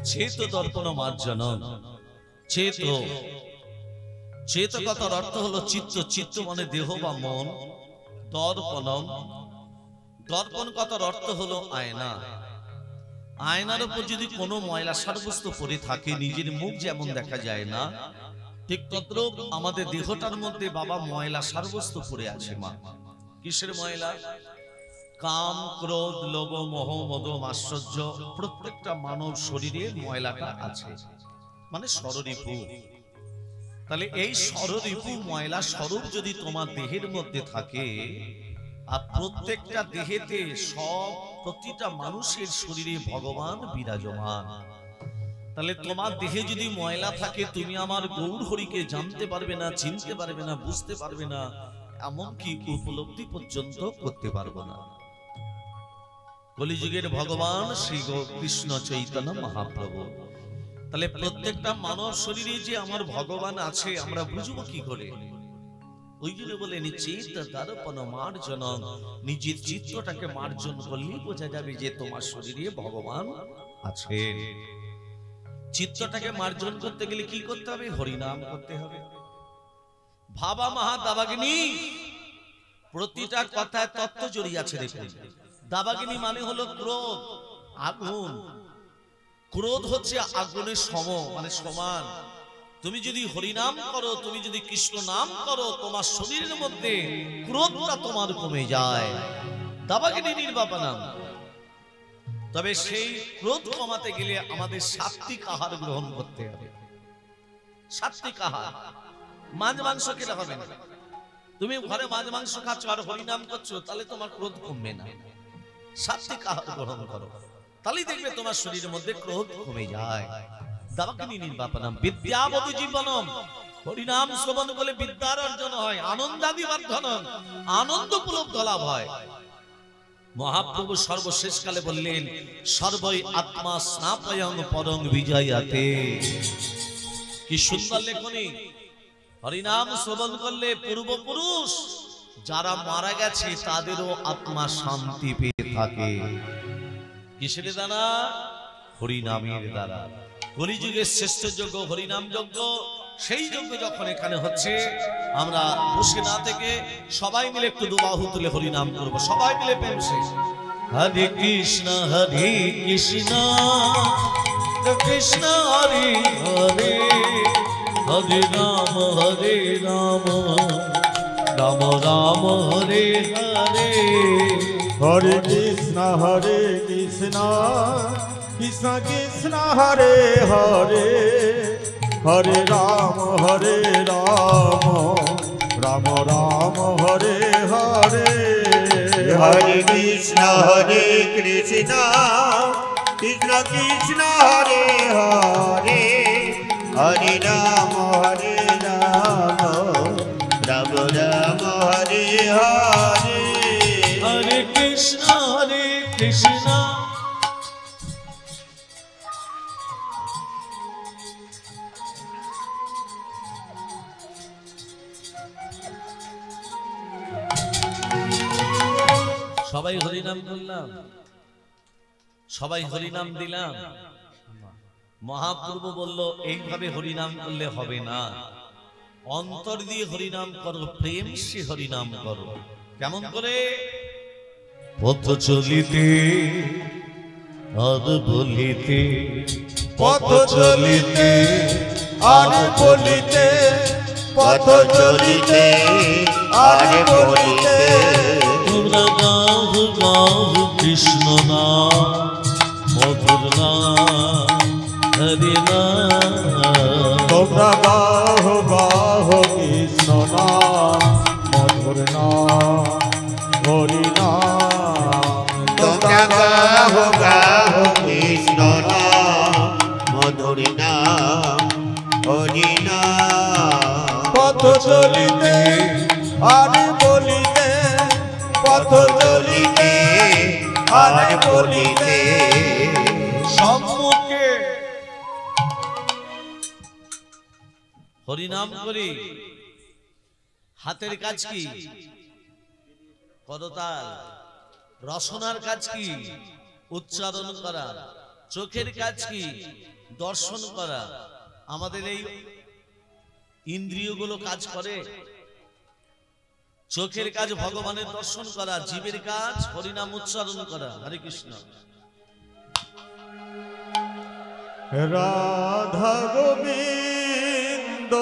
চেত দর্পণ মার্জনম। চেত, চেত কথার অর্থ হলো চিত্ত। চিত্ত মানে দেহ বা মন। দর্পণম, দর্পণ কথার অর্থ হলো আয়না। আয়নার উপর যদি কোনো ময়লা সারবস্তু পড়ে থাকে, নিজের মুখ যেমন দেখা যায় না, ঠিক তদ্রূপ আমাদের দেহটার মধ্যে বাবা ময়লা সারবস্তু পড়ে আছে। মা, কিসের ময়লা? কাম, ক্রোধ, লোভ, মোহ, মদ, মাৎসর্য, প্রত্যেকটা মানব শরীরে ময়লাটা আছে, মানে ষড়রিপু। তাহলে এই ষড়রিপু ময়লা স্বরূপ যদি তোমার দেহের মধ্যে থাকে, আর প্রত্যেকটা দেহেতে সব প্রতিটা মানুষের শরীরে ভগবান বিরাজমান, তাহলে তোমার দেহে যদি ময়লা থাকে, তুমি আমার গৌর হরিকে জানতে পারবে না, চিনতে পারবে না, বুঝতে পারবে না, এমনকি উপলব্ধি পর্যন্ত করতে পারবে না। কলিযুগের ভগবান শ্রী কৃষ্ণ চৈতন্য মহাপ্রভু। তাহলে প্রত্যেকটা মানব শরীরে যে আমার ভগবান আছে, আমরা বুঝবো কি করে? ওই জন্য বলেন চিত্ত দর্পণ মার্জনম। নিজের চিত্তটাকে মার্জন করলেই বোঝা যাবে যে তোমার শরীরে ভগবান আছে। চিত্তটাকে মার্জন করতে গেলে কি করতে হবে? হরিনাম করতে হবে। ভাবা মহা দাবাগ্নি, প্রতিটা কথায় তত্ত্ব জড়িয়ে আছে। দেখুন, দাবাগ্নি মানে হলো ক্রোধ, আগুন। ক্রোধ হচ্ছে আগুনের সম, মানে সমান। তুমি যদি হরিনাম করো, তুমি যদি কৃষ্ণ নাম করো, তোমার শরীরের মধ্যে ক্রোধটা তোমার কমে যায়। দাবাগ্নি নির্বাপনম। তবে সেই ক্রোধ কমাতে গেলে আমাদের সাত্বিক আহার গ্রহণ করতে হবে। সাত্বিক আহার, মাছ মাংস খেলে হবে না। তুমি ঘরে মাছ মাংস খাচ্ছ আর হরিনাম করছো, তাহলে তোমার ক্রোধ কমবে না। সাত্বিক আহার গ্রহণ করো, তাহলেই দেখবে তোমার শরীরের মধ্যে ক্রোধ কমে যায়। দাবাগ্নি নির্বাপনম বিদ্যাবতী জীবনম। হরিনাম শ্রবণ করলে বিদ্যার অর্জন হয়, আনন্দাদি বর্ধনম, আনন্দ উপলব্ধ লাভ হয়। মহাপ্রভু সর্বশেষ কালে বললেন, সর্বই আত্মা স্নাপয়ং পরং বিজয়াতে। কি সুন্দর লেখনী! হরিনাম শ্রবণ করলে পূর্বপুরুষ যারা মারা গেছে তাদেরও আত্মা শান্তি পেয়ে থাকে। কিসের দ্বারা? হরিনামের দ্বারা। কলিযুগের শ্রেষ্ঠ যজ্ঞ হরিনাম যজ্ঞ। সেই যজ্ঞ যখন এখানে হচ্ছে, আমরা বসে না থেকে সবাই মিলে একটু দুবাহু তুলে হরিনাম করব, সবাই মিলে প্রেম শেষ। হরে কৃষ্ণ কৃষ্ণ কৃষ্ণ হরে হরে, হরে রাম রাম রাম হরে হরে। হরে কৃষ্ণ কৃষ্ণ কৃষ্ণ হরে হরে, হরে রাম রাম রাম হরে হরে। হরে কৃষ্ণ কৃষ্ণ কৃষ্ণ হরে হরে, হরে রাম রাম রাম হরে হরে। হরে কৃষ্ণ কৃষ্ণ। সবাই হরিনাম করলাম, সবাই হরিনাম দিলাম। মহাপ্রভু বলল, এইভাবে হরিনাম করলে হবে না, অন্তর দিয়ে হরিনাম করো, প্রেম সে হরিনাম করো। কেমন করে? পথ চলিতে আর বলিতে, পথ চলিতে আর বলিতে, পথ চলিতে আর বলিতে। তোমরা গাও গাও কৃষ্ণ নাম, মধুর নাম হরি নাম। তোমরা গাও কৃষ্ণ নাম, মধুর নাম হরি নাম। তোমরা গাও কৃষ্ণ নাম, মধুর নাম হরি নাম। পথ চলিতে আর বলিতে, পথ চলিতে আর বলিতে। সম্মুখে হরিনাম করি, হাতের কাজ কি? করতাল। রসনার কাজ কি? উচ্চারণ করা। চোখের কাজ কি? দর্শন করা। আমাদের এই ইন্দ্রিয়গুলো কাজ করে। চোখের কাজ ভগবানের দর্শন করা, জীবের কাজ হরিনাম উচ্চারণ করা। হরে কৃষ্ণ। রাধা গোবিন্দ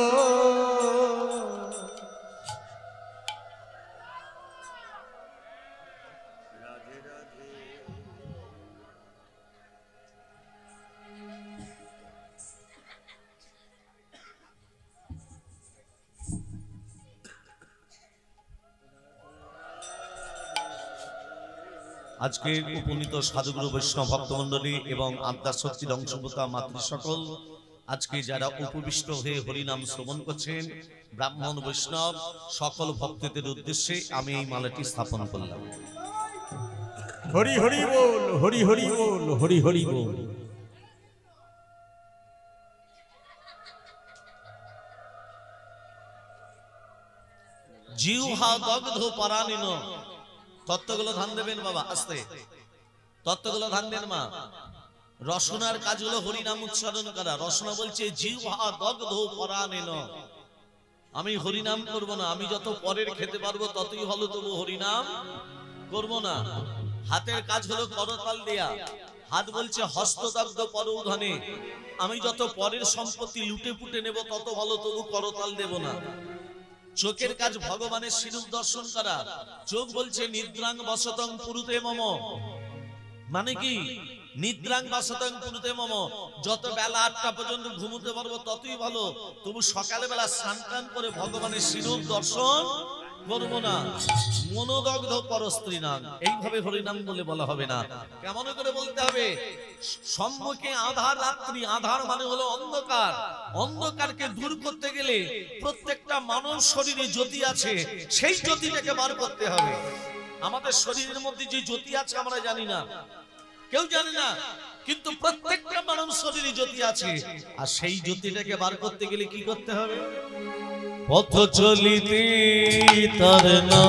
আজকে উপনীত সাধুগুরু বৈষ্ণব ভক্তমণ্ডলী এবং আত্মার শক্তির অংশভূতা মাতৃ সকল, আজকে যারা উপবিষ্ট হয়ে হরিনাম শ্রবণ করছেন, ব্রাহ্মণ বৈষ্ণব সকল ভক্তদের উদ্দেশ্যে আমি এই মালাটি স্থাপন করলাম। হরি হরি বল, হরি হরি বল, হরি হরি বল। জিহ্বা দগ্ধ পরাণিন। তত্ত্বগুলো ধ্যান দেবেন বাবা, আস্তে তত্ত্বগুলো ধ্যান দেন মা। রসনার কাজ হলো হরিনাম উচ্চারণ করা। রসনা বলছে জিহ্বা দগ্ধ পরাণিন। আমি হরিনাম করব না, আমি যত পরের খেতে পারবো ততই ভালো, তবু হরিনাম করব না। হাতের কাজ হলো করতাল দেয়া। হাত বলছে হস্তদগ্ধ পরৌধনে। আমি যত পরের সম্পত্তি লুটে পুটে নেব তত ভালো, তবু করতাল দেব না। চোখের কাজ ভগবানের শিরূপ দর্শন করা। চোখ বলছে নিদ্রাং বসতং পুরুতে মম। মানে কি? নিদ্রাং বসতং পুরুতে মম। যত বেলা 8টা পর্যন্ত ঘুমোতে পারবো ততই ভালো, তবু সকালে বেলা স্নান টান করে ভগবানের শিরূপ দর্শন করব না। মনোদগ্ধ পরস্ত্রী নাম, এইভাবে হরিনাম বলে বলা হবে না। কেমন করে বলতে হবে? সম্মুখে আধার রাত্রি। আধার মানে হলো অন্ধকার। অন্ধকারকে দূর করতে গেলে প্রত্যেকটা মানব শরীরে জ্যোতি আছে, সেই জ্যোতিটাকে বার করতে হবে। আমাদের শরীরের মধ্যে যে জ্যোতি আছে আমরা জানি না, কেউ জানে না, কিন্তু প্রত্যেকটা মানব শরীরে জ্যোতি আছে। আর সেই জ্যোতিটাকে বার করতে গেলে কি করতে হবে? পথ চলিতে তার না,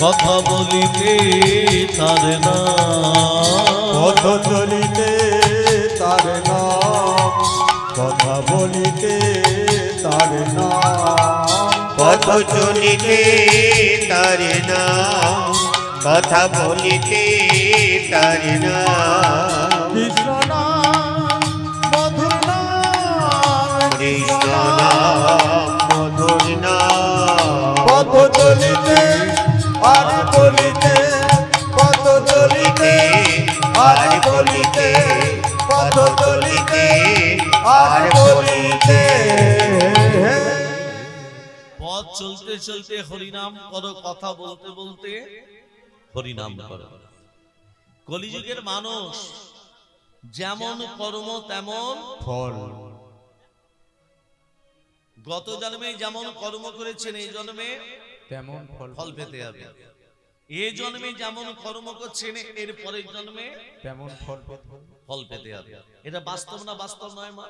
কথা বলিতে তার না। পথ চলিতে তার নাম, কথা বলিতে তার নাম। পথ চলিতে তার নাম, কথা বলিতে তার নাম। কৃষ্ণ নাম মধুর নাম, কৃষ্ণ নাম মধুর নাম। পথ চলিতে আর বলিতে, পথ চলিতে আর বলিতে, পথ চলিতে আর বলিতে। পথ চলতে চলতে হরিনাম করো, কথা বলতে বলতে হরিনাম করো। কলিযুগের মানুষ যেমন কর্ম তেমন ফল। গত জন্মে যেমন কর্ম করেছেন এই জন্মে তেমন ফল পেতে হবে। এই জন্মে যেমন কর্ম করছেন এর পরের জন্মে তেমন ফল পেতে হবে। এটা বাস্তব না বাস্তব নয় মা?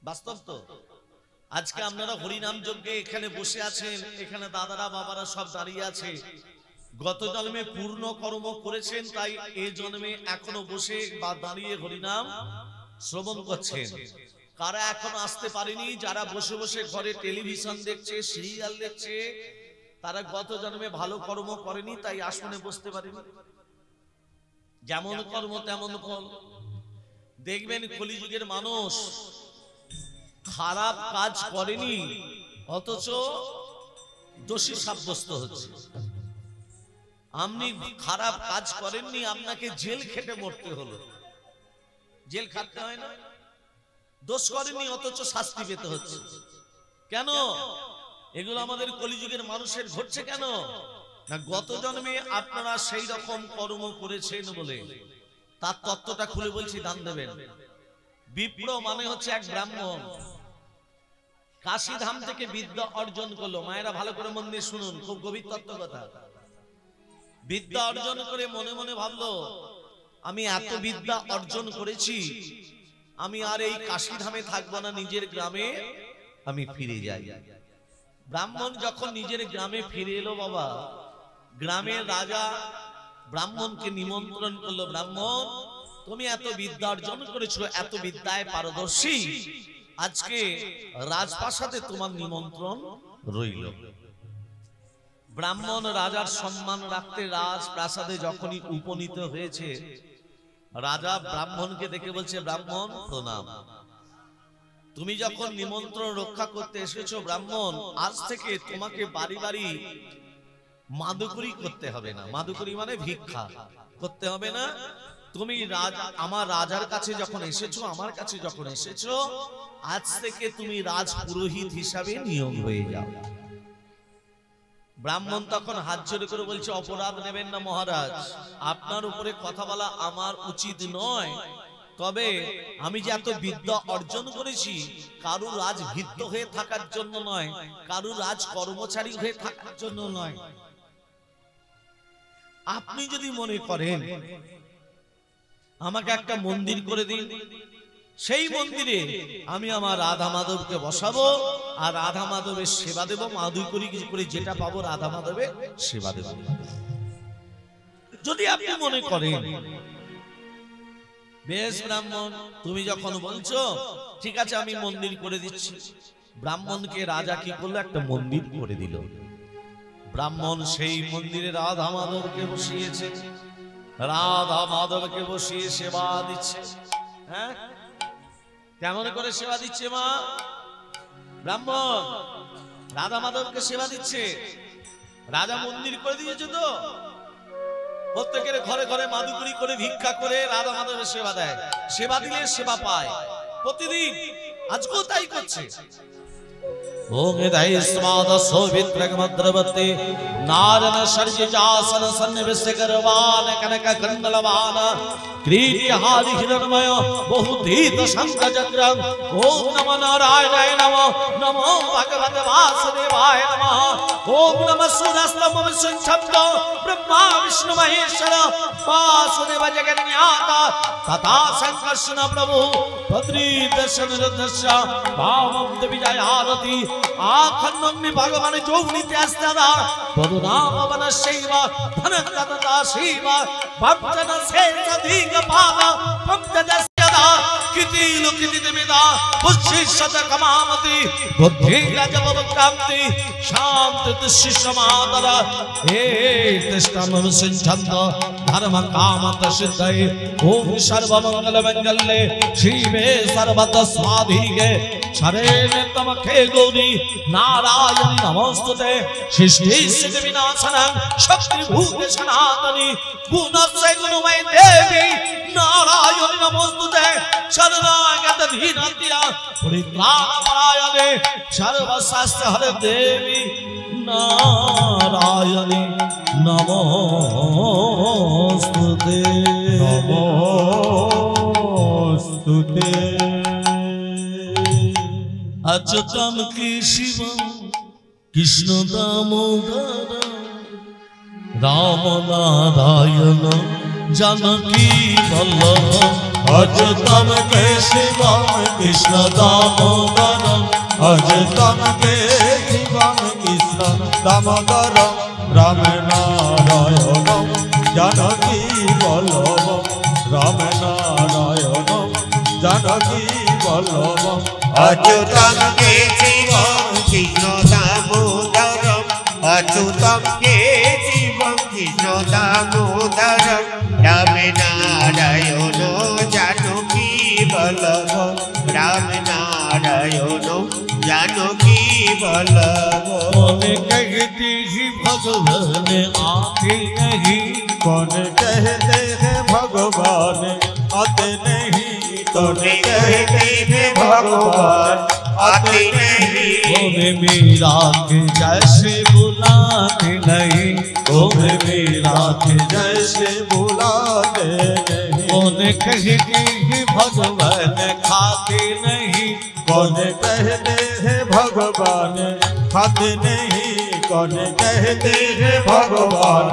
বাস্তব তো। আজকে আপনারা হরিনাম যজ্ঞে এখানে বসে আছেন, এখানে দাদারা বাবারা সব দাঁড়িয়ে আছে। গত জন্মে পূর্ণ কর্ম করেছেন, তাই এই জন্মে এখনো বসে বা দাঁড়িয়ে হরিনাম শ্রবণ করছেন। কারা এখনো আসতে পারেনি, যারা বসে বসে ঘরে টেলিভিশন দেখছে, সিরিয়াল দেখছে, তারা গত জন্মে ভালো কর্ম করেনি, তাই আসনে বসতে পারেনি। যেমন কর্ম তেমন ফল। দেখবেন কলিযুগের মানুষ খারাপ কাজ করেনি, অথচ দোষী সাব্যস্ত হচ্ছে। আপনি খারাপ কাজ করেননি, আপনাকে জেল খেটে মরতে হলো। জেল খাটতে হয় না? দোষ করেননি অথচ শাস্তি পেতে হচ্ছে। কেন? এগুলো আমাদের কলিযুগের মানুষের ঘটছে কেন? না, গত জন্মে আপনারা সেই রকম কর্ম করেছেন বলে। তার তত্ত্বটা খুলে বলছি, ধ্যান দেবেন। বিপ্র মানে হচ্ছে এক ব্রাহ্মণ, কাশীধাম থেকে বিদ্যা অর্জন করলো। মায়েরা ভালো করে মন দিয়ে শুনুন, খুব গভীর তত্ত্ব কথা। বিদ্যা অর্জন করে মনে মনে ভাবলো, আমি এত বিদ্যা অর্জন করেছি, আমি আর এই কাশীধামে থাকবো না, নিজের গ্রামে আমি ফিরে যাই। ব্রাহ্মণ যখন নিজের গ্রামে ফিরে এলো বাবা, গ্রামের রাজা ব্রাহ্মণকে নিমন্ত্রণ করলো, ব্রাহ্মণ তুমি এত বিদ্যা অর্জন করেছো, এত বিদ্যায় পারদর্শী, আজকে রাজপ্রাসাদে তোমার নিমন্ত্রণ রইল। ব্রাহ্মণ রাজার সম্মান রাখতে রাজপ্রাসাদে যখনই উপনীত হয়েছে, রাজা ব্রাহ্মণকে দেখে বলছে, ব্রাহ্মণ প্রণাম, তুমি যখন নিমন্ত্রণ রক্ষা করতে এসেছো ব্রাহ্মণ, আজ থেকে তোমাকে বাড়ি বাড়ি মাদুকুরি করতে হবে না। মাদুকুরি মানে ভিক্ষা করতে হবে না। তুমি আমার রাজার কাছে যখন এসেছো, আমার কাছে যখন এসেছো, আজ থেকে তুমি রাজ পুরোহিত হিসাবে নিয়োগ হয়ে যাও। ব্রাহ্মণ তখন হাত জোড়ে করে বলছে, অপরাধ নেবেন না মহারাজ, আপনার উপরে কথা বলা আমার উচিত নয়, তবে আমি যে এত বিদ্যা অর্জন করেছি কারু রাজভৃত্য হয়ে থাকার জন্য নয়, কারু রাজ কর্মচারী হয়ে থাকার জন্য নয়। আপনি যদি মনে করেন আমাকে একটা মন্দির করে দিন, সেই মন্দিরে আমি আমার রাধা মাধবকে বসাবো, আর রাধা মাধবের সেবা দেব, মাদুকুরি করে যেটা পাবো রাধা মাধবের সেবা দেব। যদি আপনি মনে করেন, বেশ ব্রাহ্মণ, তুমি যখন বলছো ঠিক আছে আমি মন্দির করে দিচ্ছি। ব্রাহ্মণকে রাজা কি করলো, একটা মন্দির করে দিল। ব্রাহ্মণ সেই মন্দিরে রাধা মাধবকে বসিয়েছে, রাধা মাধবকে বসিয়ে সেবা দিচ্ছে। হ্যাঁ, কেমন করে সেবা দিচ্ছে মা? ব্রাহ্মণ রাধা মাধবকে সেবা দিচ্ছে। রাজা মন্দির করে দিয়েছে তো, প্রত্যেকের ঘরে ঘরে মাদুকুরি করে ভিক্ষা করে রাধা মাধবের সেবা দেয়। সেবা দিলে সেবা পায় প্রতিদিন, আজকেও তাই করছে। ओम दयस्माद सौवित्रगमद्रवते नारन सर्जिजासन सन्निविष्ट करवान कनक कंडलवान क्रीडिहादि हिरणमय बहुधीत शंख चक्रं। ओम नमः नारायणाय नमः, नमो भगवते वासुदेवाय नमः। ओम नमः सूर्यास्तम विष्णुछंद ब्रह्मा विष्णु महेश्वर वासुदेव जगन्नाथ तथा संकर्षण प्रभु भद्री दर्शन दर्श भावम विजय आरती आखन्नग्नि भगवान जोगनीते अस्तादा बदुनाम वनशैवा धनंतता शिवा भक्तन से अधिक पावा भक्तदस्यदा किति लुकिति मेदा पुष्यशत कमामति बुद्धि राजवक्रांति शांति तुष्य समादर हे तिष्ठम विसिंचंद धर्म काम सिद्धये। ओम सर्वमंगल मंगले शिवे सर्वत स्वाधिगे शरण्ये त्र्यंबके गौरी नारायणी नमोस्तुते। सृष्टि स्थिति विनाशनं शक्ति भूते सनातनी गुणस्य गुणमय देवी नारायणी नमोस्तुते। शरणागत धीरत्या परित्राणपरायणे सर्वशास्त्र हर देवी नारायणी नमोस्तुते। नमोस्तुते। अच्युतम केशवम कृष्ण दामोदर राम नारायण जानकी वल्लभ। अच्युतम केशवम कृष्ण दामोदर अच्युतम केशवम कृष्ण दामोदर राम नारायण जानकी वल्लभ। राम नारायण जानकी वल्लभ। अच्युतम केशवम कृष्ण दामोदरम अच्युतम केशवम कृष्ण दामोदरम राम नारायण जानकी वल्लभ। राम नारायण जानकी वल्लभ। कौन कहते हैं भगवान आते नहीं, कौन कहते हैं भगवान आते नहीं, कौन कहते हैं भगवान आते नहीं। कौन मीरा के जैसे बुलाते नहीं, कौन मीरा के जैसे बुलाते नहीं। कौन कहते हैं भगवान खाते नहीं, कौन कहते हैं भगवान खाते नहीं, कौन कहते हैं भगवान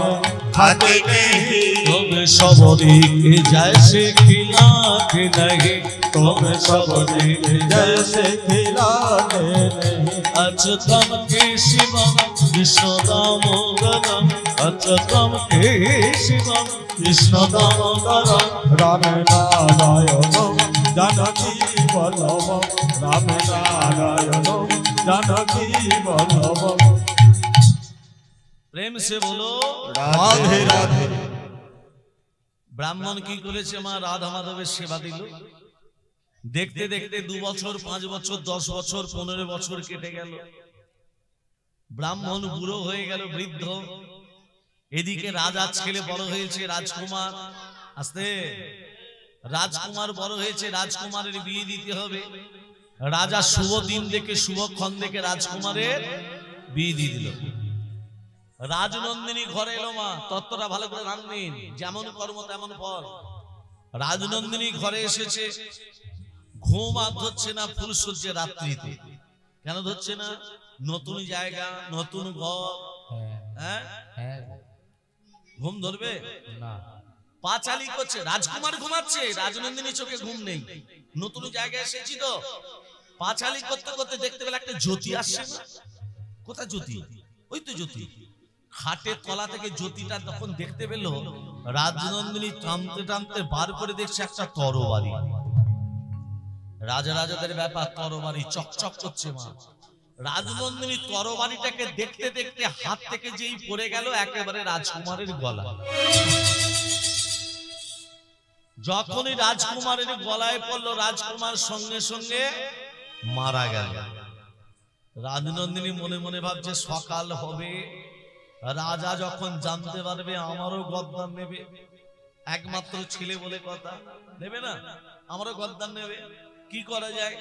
आते नहीं तुम सबरी के जैसे खिलाते नहीं तुम सबरी के जैसे खिलाने नहीं अच्युतम केशवम कृष्ण दामोदरम अच्युतम केशवम कृष्ण दामोदरम राम नारायणम जानकी वल्लभम राम नारायणम जानकी वल्लभम प्रेम से बोलो राधे राधे ব্রাহ্মণ কি করেছে মা রাধা মাধবের সেবা দিল দেখতে দেখতে 2 বছর 5 বছর 10 বছর 15 বছর কেটে গেল ব্রাহ্মণ বুড়ো হয়ে গেল বৃদ্ধ এদিকে রাজার ছেলে বড় হয়েছে রাজকুমার আস্তে রাজকুমার বড় হয়েছে রাজকুমারের বিয়ে দিতে হবে রাজা শুভ দিন দেখে শুভক্ষণ দেখে রাজকুমারের বিয়ে দিয়ে দিল রাজনন্দিনী ঘরে এলো মা তত্ত্বটা ভালো করে রাখবেন যেমন কর্ম তেমন ফল রাজনন্দিনী ঘরে এসেছে ঘুম আর ধরছে না ফুলসজ্জে রাত্রিতে কেন ধরছে না নতুন জায়গা নতুন ঘর হ্যাঁ ঘুম ধরবে না পাঁচালি করছে রাজকুমার ঘুমাচ্ছে রাজনন্দিনী চোখে ঘুম নেই নতুন জায়গায় এসেছি তো পাঁচালি করতে করতে দেখতে পেলে একটা জ্যোতি আসছে না কোথায় জ্যোতি ওই তো জ্যোতি খাটের তলা থেকে জ্যোতিটা তখন দেখতে পেল রাজনন্দিনী টানতে টানতে বার করে দেখছে একটা তরবারি রাজা রাজাদের ব্যাপার তরবারি চকচক করছে মা রাজনন্দিনী তরবারিটাকে দেখতে দেখতে হাত থেকে যেই পড়ে গেল একেবারে রাজকুমারের গলা যখনই রাজকুমারের গলায় পড়লো রাজকুমার সঙ্গে সঙ্গে মারা গেল রাজনন্দিনী মনে মনে ভাবছে সকাল হবে রাজা যখন জানতে পারবে আমারও গদ্দান নেবে একমাত্র ছেলে বলে কথা নেবে না আমারও গদ্দান নেবে কি করা যায়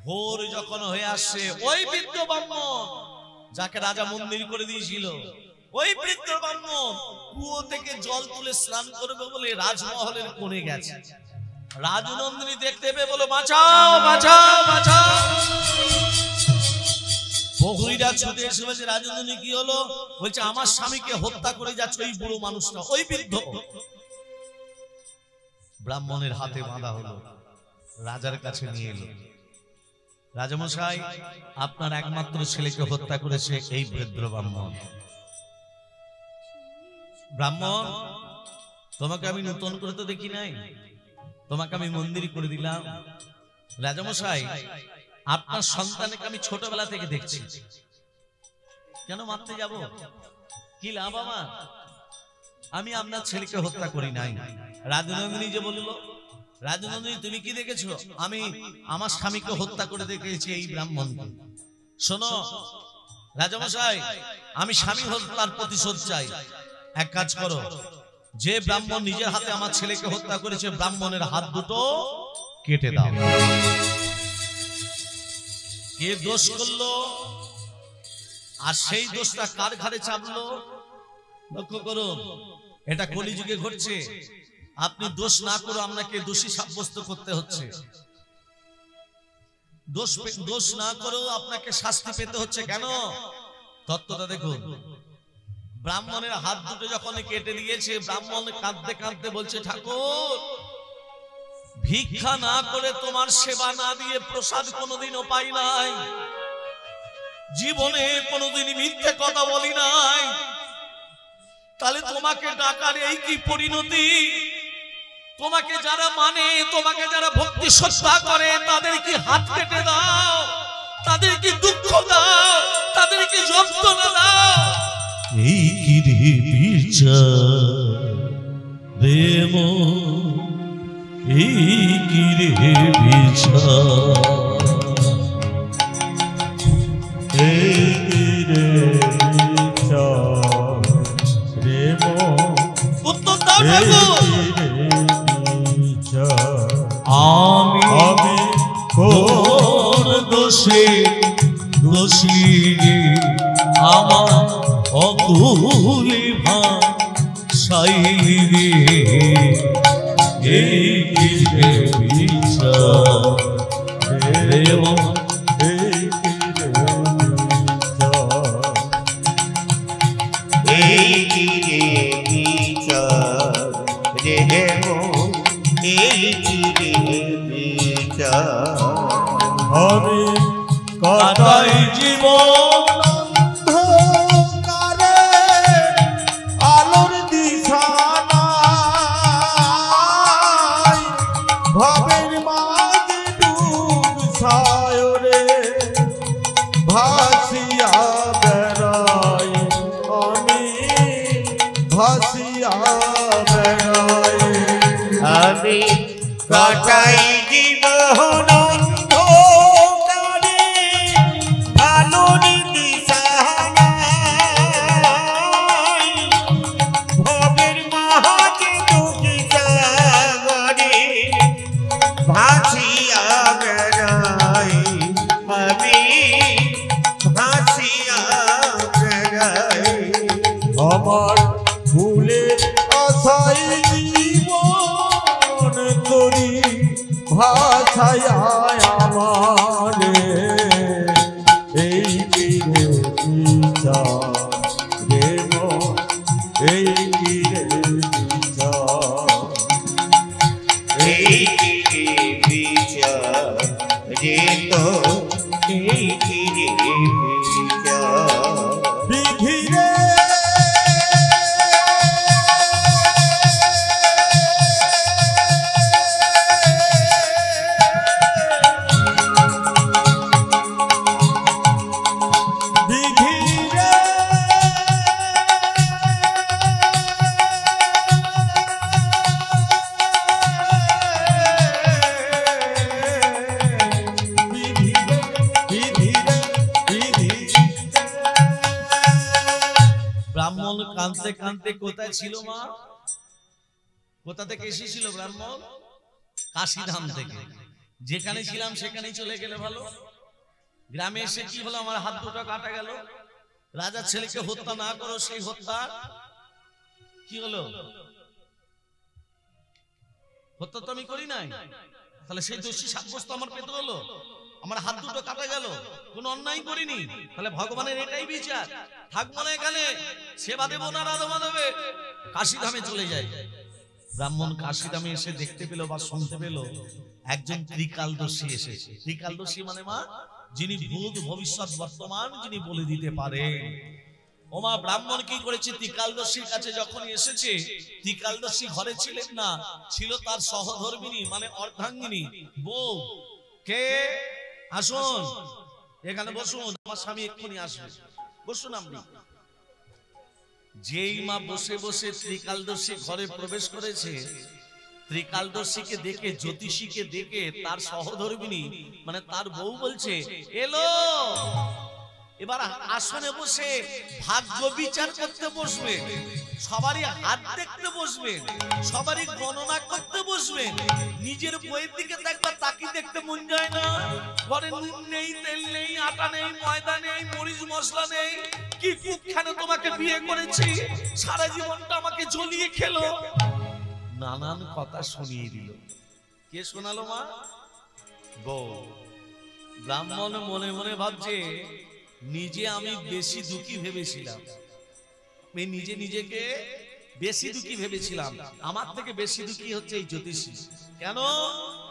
ভোর যখন হয়ে আসছে ওই বৃদ্ধ ব্রাহ্মণ যাকে রাজা মন্দির করে দিয়েছিল ওই বৃদ্ধ ব্রাহ্মণ কুয়ো থেকে জল তুলে স্নান করবে বলে রাজমহলের কোণে গেছে রাজনন্দিনী দেখতে পেয়ে বলো বাঁচাও বাঁচাও বাঁচাও প্রহরীরা ছুটে এসে বলছে রাজনন্দিনী কি হলো বলছে আমার স্বামীকে হত্যা করে যাচ্ছে ওই বুড়ো মানুষটা ওই বৃদ্ধ ব্রাহ্মণের হাতে বাঁধা হলো রাজার কাছে নিয়ে এলো রাজামশাই আপনার একমাত্র ছেলেকে হত্যা করেছে এই বৃদ্ধ ব্রাহ্মণ ব্রাহ্মণ তোমাকে আমি নতুন করে তো দেখি নাই তোমাকে আমি মন্দির করে দিলাম রাজামশাই আপনার সন্তানকে আমি ছোটবেলা থেকে দেখছি কেন মারতে যাব কি লাভ আমার আমি আপনার ছেলেকে হত্যা করি নাই রাজনন্দিনী যে বলল রাজনন্দিনী তুমি কি দেখেছো আমি আমার স্বামীকে হত্যা করে দেখেছি এই ব্রাহ্মণকে শোনো রাজামশাই আমি স্বামী হত্যার প্রতিশোধ চাই এক কাজ করো যে ব্রাহ্মণ নিজের হাতে আমার ছেলেকে হত্যা করেছে ব্রাহ্মণের হাত দুটো কেটে দাও কে দোষ করলো আর সেই দোষটা কার ঘাড়ে চাপলো লক্ষ্য করুন এটা কলিযুগে ঘটছে আপনি দোষ না করে আপনাকে দোষী সাব্যস্ত করতে হচ্ছে দোষ না করেও আপনাকে শাস্তি পেতে হচ্ছে কেন তত্ত্বটা দেখুন ব্রাহ্মণের হাত দুটো যখন কেটে দিয়েছে ব্রাহ্মণ কাঁদতে কাঁদতে বলছে ঠাকুর ভিক্ষা না করে তোমার সেবা না দিয়ে প্রসাদ কোনোদিনও পাই নাই জীবনে কোনোদিন মিথ্যে কথা বলি নাই তাহলে তোমাকে ডাকার এই কি পরিণতি তোমাকে যারা মানে তোমাকে যারা ভক্তি শ্রদ্ধা করে তাদের কি হাত কেটে দাও তাদের কি দুঃখ দাও তাদের কি যন্ত্রণা দাও এই কি রে বিচার প্রেম এই কি রে বিচার এই কি রে বিচার প্রেম উত্তর দাও ঠাকুর আমি কোন দোষে দোষী আমার অকুলি ভাষাই রে এই কি রে বিচার প্রেম এই কি রে বিচার এই কি রে বিচার আমি কাটাই জীবন অন্ধকারে আলোর দিশা নাই ভাবের মাঝে ডুব সায়রে ভাসিয়া বেড়াই আমি ভাসিয়া বেড়াই আমি কাটাই জীবন অন্ধকারে আলোর দিশা নাই ভবের মাঝে ডুব সাগরে ভাসিয়া বেড়াই আমি ভাসিয়া বেড়াই আমার ফুলের আশাই জীবন করি ভাষায় আমারে এই কিরে বিচার রে মন এই কিরে বিচার এই কিরে বিচার রে তো এই কিরে বিচার বিধিরে বিধিরে ব্রাহ্মণ কাঁদতে কাঁদতে কোথায় ছিল মা? কোথা থেকে এসেছিল ব্রাহ্মণ? কাশীধাম থেকে। যেখানে ছিলাম সেখানেই চলে গেলে ভালো। গ্রামে এসে কি হলো? আমার হাত দুটো কাটা গেল। রাজার ছেলেকে হত্যা না করো, সেই হত্যা কি হলো? হত্যা তো আমি করি নাই, তাহলে সেই দোষী সাব্যস্ত আমার পেতে হলো। আমার হাত দুটো কাটা গেল, কোন অন্যায় করিনি, তাহলে ভগবানের এটাই বিচার। থাকবো না এখানে, সেবা দেবো না, রাধবা দেবে, কাশীধামে চলে যায়। ব্রাহ্মণ কাশীধামে এসে দেখতে পেল বা শুনতে পেল একজন ত্রিকালদর্শী এসেছে। ত্রিকালদর্শী মানে মা, যিনি ভূত ভবিষ্যৎ বর্তমান যিনি বলে দিতে পারেন। ওমা ব্রাহ্মণ কি করেছে? ত্রিকালদর্শীর কাছে যখন এসেছে, ত্রিকালদর্শী ঘরে ছিলেন না, ছিল তার সহধর্মিনী মানে অর্ধাঙ্গিনী বউ। কে? আসুন এখানে বসুন, আমার স্বামী এক্ষুনি আসবে, বসুন আপনি। যেই মা বসে বসে ত্রিকালদর্শী ঘরে প্রবেশ করেছে, ত্রিকালদর্শীকে দেখে, জ্যোতিষীকে দেখে তার সহধর্মিনী মানে তার বউ বলছে, এলো এবার আসনে বসে ভাগ্য বিচার করতে বসবে, সবারই হাত দেখতে বসবেন, সবারই গণনা করতে বসবেন। নিজের বইয়ের দিকে দেখবা, তাকি দেখতে মন যায় না? ঘরে নুন নেই, তেল নেই, আটা নেই, ময়দা নেই, মরিচ মশলা নেই। কি কুখানে তোমাকে বিয়ে করেছি, সারা জীবনটা আমাকে জ্বলিয়ে খেলো, নানান কথা শুনিয়ে দিল। কে শোনালো মা? বউ। ব্রাহ্মণ মনে মনে ভাবছে, নিজে আমি বেশি দুঃখী ভেবেছিলাম, আমি নিজে নিজেকে বেশি দুঃখী ভেবেছিলাম। আমার থেকে বেশি দুঃখী হচ্ছে এই জ্যোতিষী। কেন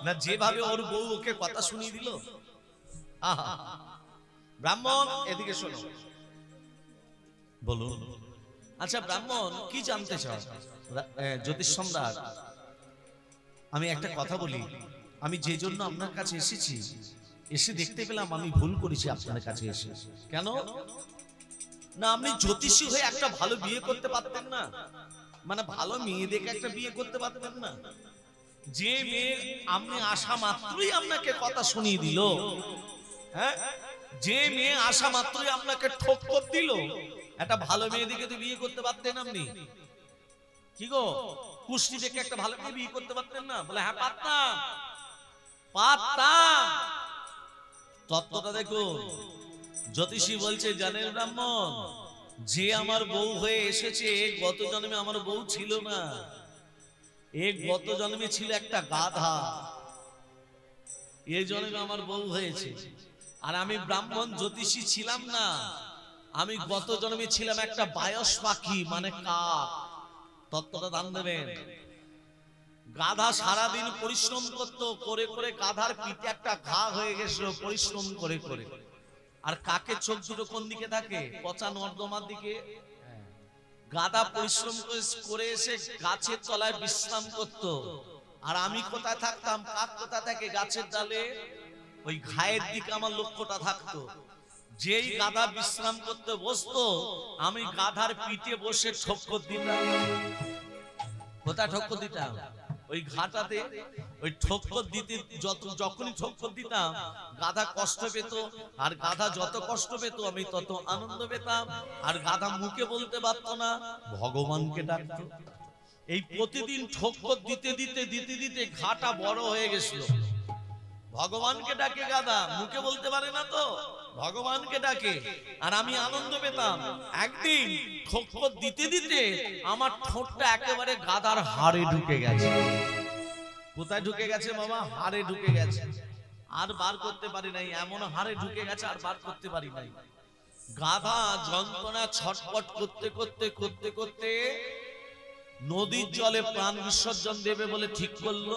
না, যেভাবে ওর বউ ওকে কথা শুনিয়ে দিল। আহা, ব্রাহ্মণ এদিকে শোনো, বলুন। আচ্ছা ব্রাহ্মণ কি জানতে চাও? জ্যোতিষ সম্রাট, আমি একটা কথা বলি, আমি যে জন্য আপনার কাছে এসেছি, এসে দেখতে পেলাম আমি ভুল করেছি আপনার কাছে এসে। কেন না, আপনি জ্যোতিষী হয়ে একটা ভালো বিয়ে করতে পারতেন না? মানে ভালো মেয়ে দেখে একটা বিয়ে করতে পারতেন না? যে মেয়ে আপনি আসা মাত্রই আপনাকে কথা শুনিয়ে দিল, হ্যাঁ, যে মেয়ে আসা মাত্রই আপনাকে ঠক্কর দিল, একটা ভালো মেয়ে দেখে তো বিয়ে করতে পারতেন আপনি? কি গো, কুষ্টি দেখে একটা ভালো মেয়ে বিয়ে করতে পারতেন না? বলে হ্যাঁ পারতাম, পারতাম। তত্ত্বটা দেখুন। জ্যোতিষী বলছে, জানেন ব্রাহ্মণ, যে আমার বউ হয়ে এসেছে, গত জন্মে আমার বউ ছিল না, গত জন্মে ছিল একটা গাধা, এই জন্মে আমার বউ হয়েছে। আর আমি ব্রাহ্মণ জ্যোতিষী ছিলাম না, আমি গত জন্মে ছিলাম একটা বায়স পাখি মানে কাক। তত্ত্বটা দান দেবেন। গাধা সারাদিন পরিশ্রম করতো, করে করে গাধার পিঠে একটা ঘা হয়ে গেছিল পরিশ্রম করে করে। আর কাকে চোখ দুটো কোন দিকে থাকে? পচা নর্দমার দিকে। গাধা পরিশ্রম করে এসে গাছের তলায় বিশ্রাম করত। আর আমি কোথায় থাকতাম? কাক কোথায় থাকে? গাছের ডালে। ওই ঘায়ের দিকে আমার লক্ষ্যটা থাকতো। যেই গাধা বিশ্রাম করতে বসতো, আমি গাধার পিঠে বসে ঠক্কর দিতাম। কোথায় ঠক্কর দিতাম? ওই ঘাটাতে। ওই ঠক্কর দিতে যখনই ঠক্কর দিতাম, গাধা কষ্ট পেত। আর গাধা যত কষ্ট পেত আমি তত আনন্দ পেতাম। আর গাধা মুখে বলতে পারত না, ভগবানকে ডাকতো। এই প্রতিদিন ঠক্কর দিতে দিতে দিতে দিতে ঘাটা বড় হয়ে গেছিল। ভগবানকে ডাকে গাধা, মুখে বলতে পারে না তো, ভগবানকে ডাকে। আর আমি আনন্দ পেতাম। একদিন ঠক্কর দিতে দিতে আমার ঠোঁটটা একেবারে গাধার হাড়ে ঢুকে গেছে। কোথায় ঢুকে গেছে বাবা? হাড়ে ঢুকে গেছে। আর বার করতে পারি নাই। এমন হাড়ে ঢুকে গেছে আর বার করতে পারি নাই। গাধা যন্ত্রণা ছটপট করতে করতে করতে করতে নদীর জলে প্রাণ বিসর্জন দেবে বলে ঠিক করলো।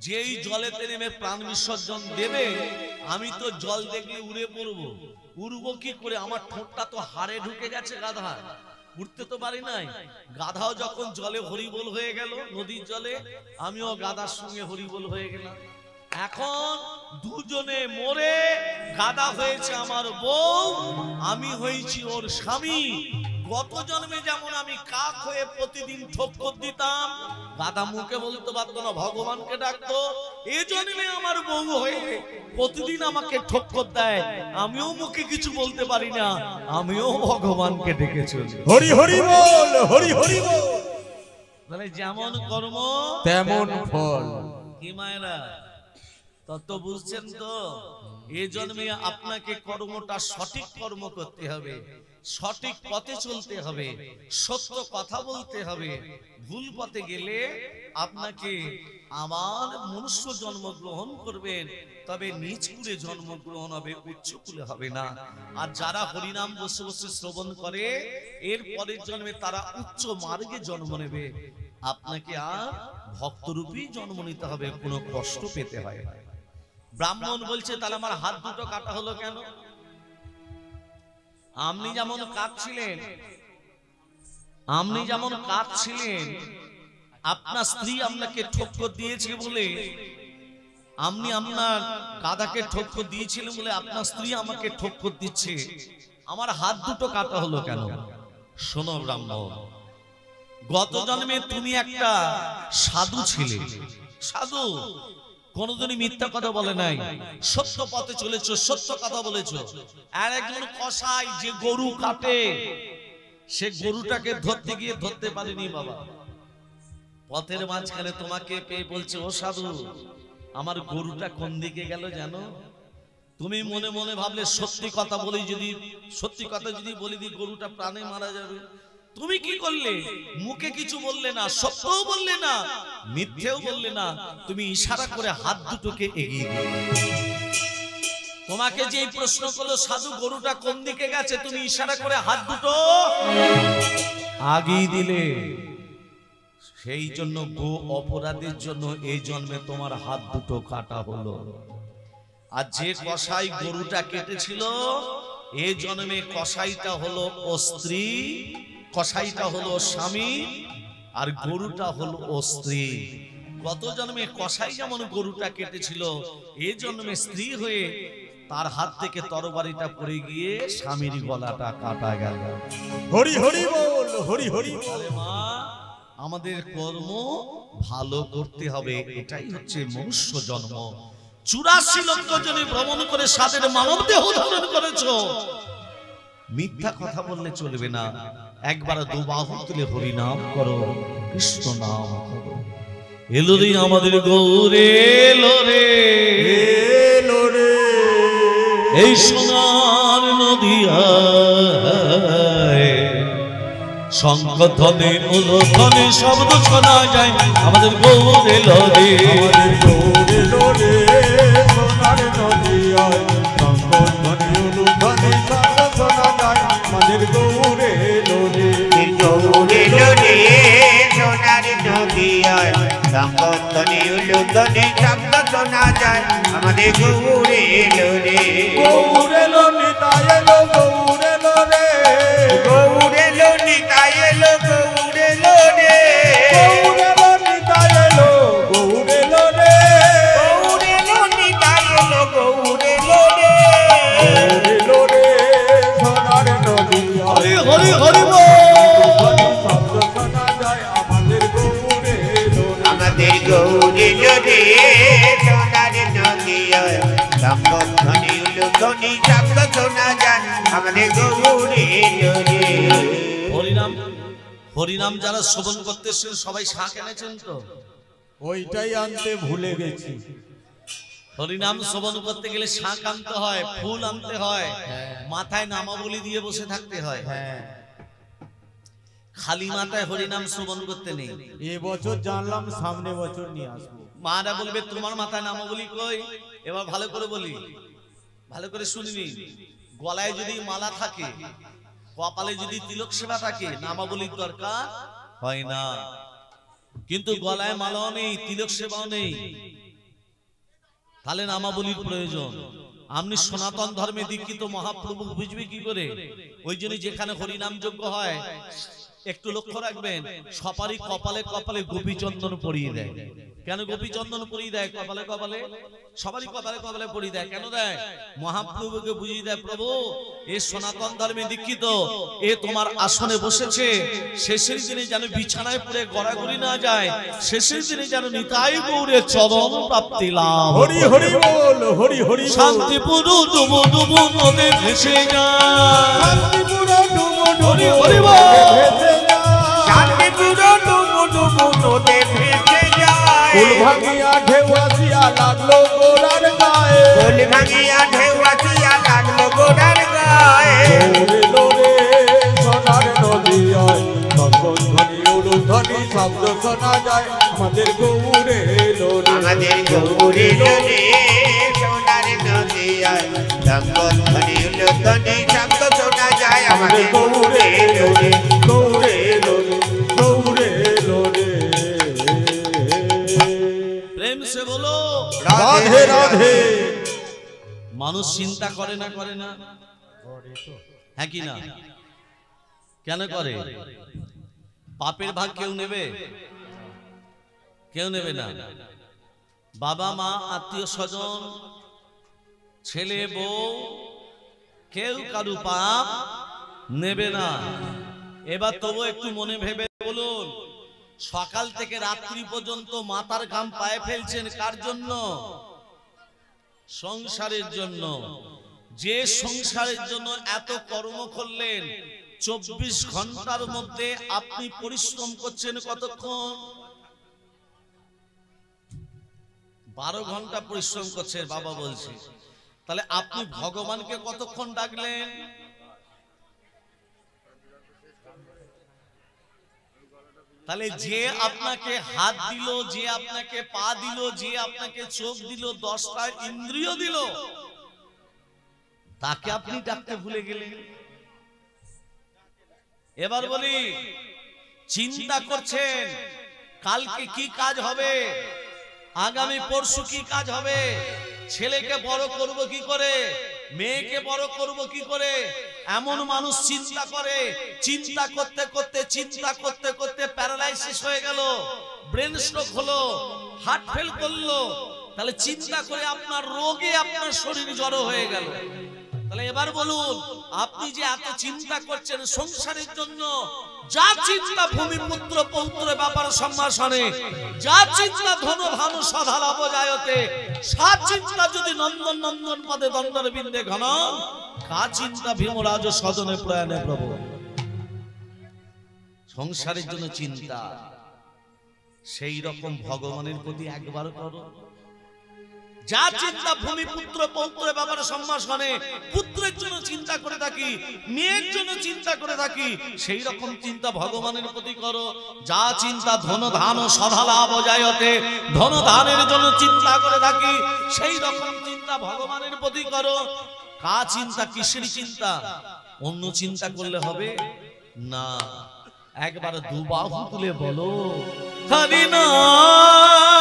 যেই জলেতে নেমে প্রাণ বিসর্জন দেবে, আমি তো জল দেখলে উড়ে পড়বো। উড়বো কি করে? আমার ঠোঁটটা তো হাড়ে ঢুকে গেছে গাধা, উঠতে তো পারি নাই। গাধাও যখন জলে হরিবোল হয়ে গেল, নদীর জলে, আমিও গাধার সঙ্গে হরিবোল হয়ে গেলাম। এখন দুজনে মরে গাধা হয়েছে আমার বউ, আমি হয়েছি ওর স্বামী। গত জন্মে যেমন আমি কাক হয়ে প্রতিদিন ঠক্কর দিতাম, গাধা মুখে বলতে পারতো না, ভগবানকে ডাকতো। এই জন্মে আমার বউ হয়ে প্রতিদিন আমাকে ঠক্কর দেয়, আমিও মুখে কিছু বলতে পারি না, আমিও ভগবানকে ডেকে চলি। হরি হরি বল, হরি হরি বল। তাহলে যেমন কর্ম তেমন ফল। কি মায়েরা তত বুঝছেন তো? এই জন্মে আপনাকে কর্মটা সঠিক কর্ম করতে হবে, সঠিক পথে চলতে হবে, সত্য কথা বলতে হবে। ভুল পথে গেলে আপনাকে আবার মনুষ্য জন্মগ্রহণ করবেন, তবে নিজ কুলে জন্মগ্রহণ হবে, উচ্চ কুলে হবে না। আর যারা হরিনাম বসে বসে শ্রবণ করে, এর পরের জন্মে তারা উচ্চ মার্গে জন্ম নেবে। আপনাকে আর ভক্তরূপী জন্ম নিতে হবে, কোনো কষ্ট পেতে হয় না। ব্রাহ্মণ বলছে, তাহলে আমার হাত দুটো কাটা হলো কেন? আপনি যেমন কাঁদছিলেন, আপনার স্ত্রী আপনাকে ঠক্কর দিয়েছে বলে, আপনি আপনার গাধাকে ঠক্কর দিয়েছিলেন বলে আপনার স্ত্রী আমাকে ঠক্কর দিচ্ছে, আমার হাত দুটো কাটা হলো কেন? শোনো ব্রাহ্মণ, গত জন্মে তুমি একটা সাধু ছিলে। সাধু কোনদিনই মিথ্যা কথা বলে নাই, সত্য পথে চলেছো, সত্য কথা বলেছো। আর একজন কসাই যে গরু কাটে, সে গরুটাকে ধরতে গিয়ে ধরতে পারেনি বাবা। পথের মাঝখানে তোমাকে পেয়ে বলছে, ও সাধু, আমার গরুটা কোন দিকে গেল জানো? তুমি মনে মনে ভাবলে সত্যি কথা বলি যদি বলি দিই গরুটা প্রাণে মারা যাবে। তুমি কি করলে? মুখে কিছু বললে না, সত্যও বললে না, মিথ্যেও বললে না, তুমি ইশারা করে হাত দুটোকে এগিয়ে দিলে। তোমাকে যে প্রশ্ন করলো, সাধু গরুটা কোন দিকে গেছে, তুমি ইশারা করে হাত দুটো আগিয়ে দিলে। সেই জন্য গো অপরাধের জন্য এই জন্মে তোমার হাত দুটো কাটা হলো। আর যে কসাই গরুটা কেটেছিল, এই জন্মে কসাইটা হলো ও স্ত্রী, কসাইটা হলো স্বামী, আর গরুটা হলো ও স্ত্রী। গত জন্মে কসাই যেমন গরুটা কেটেছিল, এই জন্মে স্ত্রী হয়ে তার হাত থেকে তরবারিটা পড়ে গিয়ে স্বামীর গলাটা কাটা গেল। হরি হরি বল, হরি হরি বল। মা, আমাদের কর্ম ভালো করতে হবে, এটাই হচ্ছে মনুষ্য জন্ম। 84 লক্ষ জনে ভ্রমণ করে সাদের মানব দেহ ধারণ করেছো, মিথ্যা কথা বললে চলবে না। একবার দুবাহু তুলে হরি নাম করো, কৃষ্ণ নাম করো। এলো রে আমাদের গৌরে, এলো রে, এলো রে, এই সোনার নদিয়ায় শঙ্খ ধ্বনি উলুধ্বনি শব্দ শোনা যায়। আমাদের গৌর এলো রে, আমাদের গৌর এলো রে, সোনার নদিয়ায় শঙ্খ ধ্বনি উলুধ্বনি শব্দ শোনা যায়। আমাদের গৌর এলো রে, গৌর এলো রে, সোনার নদিয়ায় শঙ্খ যায় আমাদের গৌরে এলো রে গৌরে এলো নিতাই এলো গৌরে এলো রে গৌরে এলো নিতাই এলো গৌরে এলো রে গৌরে এলো নিতাই এলো গৌরে এলো রে গৌরে এলো নিতাই এলো গৌরে এলো রে গৌরে এলো রে সোনার নদী হরি হরি হরি বল। শব্দ শোনা যায় আমাদের গৌরে এলো রে আমাদের গৌরে এলো রে সোনার নদী ধ্বনি উলুধ্বনি শব্দ শোনা যায় আমাদের গৌরে এলো রে হরিনাম হরিনাম যারা শ্রবণ করতেছেন সবাই শাঁখ এনেছেন তো? ওইটাই আনতে ভুলে গেছি হরিনাম শ্রবণ করতে গেলে শাঁখ আনতে হয়, ফুল আনতে হয়, মাথায় নামাবলী দিয়ে বসে থাকতে হয়। হ্যাঁ খালি মাথায় হরিনাম শ্রবণ করতে নেই। এবছর জানলাম সামনে বছর নিয়ে আসবো মারা বলবে তোমার মাথায় নামাবলী কই? এবার ভালো করে বলি, ভালো করে শুনবি। গলায় যদি মালা থাকে, কপালে যদি তিলক সেবা থাকে, নামাবলীর দরকার হয় না। কিন্তু গলায় মালাও নেই, তিলক সেবাও নেই, তাহলে নামাবলীর প্রয়োজন। আপনি সনাতন ধর্মে দীক্ষিত মহাপ্রভু বুঝবে কি করে? ওই জন্য যেখানে হরিনাম যজ্ঞ হয় একটু লক্ষ্য রাখবেন, সবারই কপালে কপালে গোপীচন্দন পরিয়ে দেয়। কেন গোপীচন্দন পরিয়ে দেয় কপালে কপালে? সবারই কপালে কপালে পরিয়ে দেয়। কেন দেয়? মহাপ্রভুকে বুঝিয়ে দেয়, প্রভু এ সনাতন ধর্মে দীক্ষিত, এ তোমার আসনে বসেছে, শেষের দিনে যেন বিছানায় পড়ে গড়াগড়ি না যায়, শেষের দিনে যেন নিতাই গৌরে চরণ প্রাপ্তি লাভ। হরি হরি বল হরি হরি শান্তিপুর ডুবো ডুবো নদে ভেসে যায়। শান্তিপুর ডুবো হরি ডুবো হরি বল। ভেসে যায় শান্তিপুর ডুবু ডুবু নদে ভেসে যায় ফুল ভাঙিয়া ঢেউ আসিয়া লাগলো গোড়ার গায়ে ফুল ভাঙিয়া ঢেউ আসিয়া লাগলো গোড়ার গায়ে গৌরে এলো রে সোনার নদী তখন ধ্বনি উলুধ্বনি শব্দ শোনা যায় আমাদের গৌরে এলো রে আমাদের গৌরে এলো রে সোনার নদী ধ্বনি উলুধ্বনি শব্দ শোনা যায় আমাদের গৌরে এলো রে গৌরে এলো রে গৌরে এলো রে প্রেম সে বলো রাধে রাধে মানুষ চিন্তা করে না করে না? হ্যাঁ কি না? কেন করে? পাপের ভাগ কেউ নেবে? কেউ নেবে না। বাবা মা আত্মীয় স্বজন ছেলে বউ কেউ কারু পাপ নেবে না। এবার তবু একটু মনে ভেবে বলুন, সকাল থেকে রাত্রি পর্যন্ত মাথার ঘাম পায়ে ফেলছেন কার জন্য? সংসারের জন্য। যে সংসারের জন্য এত কর্ম করলেন, 24 ঘন্টার মধ্যে আপনি পরিশ্রম করছেন কতক্ষণ? 12 ঘন্টা পরিশ্রম করছে বাবা বলছে। তাহলে আপনি ভগবানকে কতক্ষণ ডাকলেন? তাহলে যে আপনাকে হাত দিল, যে আপনাকে পা দিল, যে আপনাকে চোখ দিল, 10টা ইন্দ্রিয় দিল, তাকে আপনি ডাকতে ভুলে গেলেন। এবার বলি, চিন্তা করছেন কালকে কি কাজ হবে, আগামী পরশু কি কাজ হবে, ছেলেকে বড় করব কি করে, মেয়েকে বড় করব কি করে। এমন মানুষ চিন্তা করে, চিন্তা করতে করতে চিন্তা করতে করতে প্যারালাইসিস হয়ে গেল, ব্রেন স্ট্রোক হলো, হার্ট ফেল করলো। তাহলে চিন্তা করে আপনার রোগে আপনার শরীর জড়ো হয়ে গেল। তাহলে এবার বলুন, আপনি যে এত চিন্তা করছেন সংসারের জন্য, যা চিন্তা ভূমিপুত্র পৌত্র ব্যাপার সম্ভাষণে, যা চিন্তা ধন ভানু সধা লাভ যায়তে, সাত চিন্তা যদি নন্দন নন্দন পদে দণ্ডর বিন্দে ঘন, কা চিন্তা ভীমরাজ সদনে প্রয়াণে প্রভু। সংসারের জন্য চিন্তা, সেই রকম ভগবানের প্রতি একবার করো। যা চিন্তা ভূমিপুত্র পৌত্র ব্যাপারে সম্ভাষণে, পুত্রের জন্য চিন্তা করে থাকি, মেয়ের জন্য চিন্তা করে থাকি, সেই রকম চিন্তা ভগবানের প্রতি করো। যা চিন্তা ধন ধান সধা লাভ যায়তে, ধন ধানের জন্য চিন্তা করে থাকি, সেই রকম চিন্তা ভগবানের প্রতি করো। কা চিন্তা, কিসের চিন্তা? অন্য চিন্তা করলে হবে না। একবার দুবাহু তুলে বলো, হরি নাম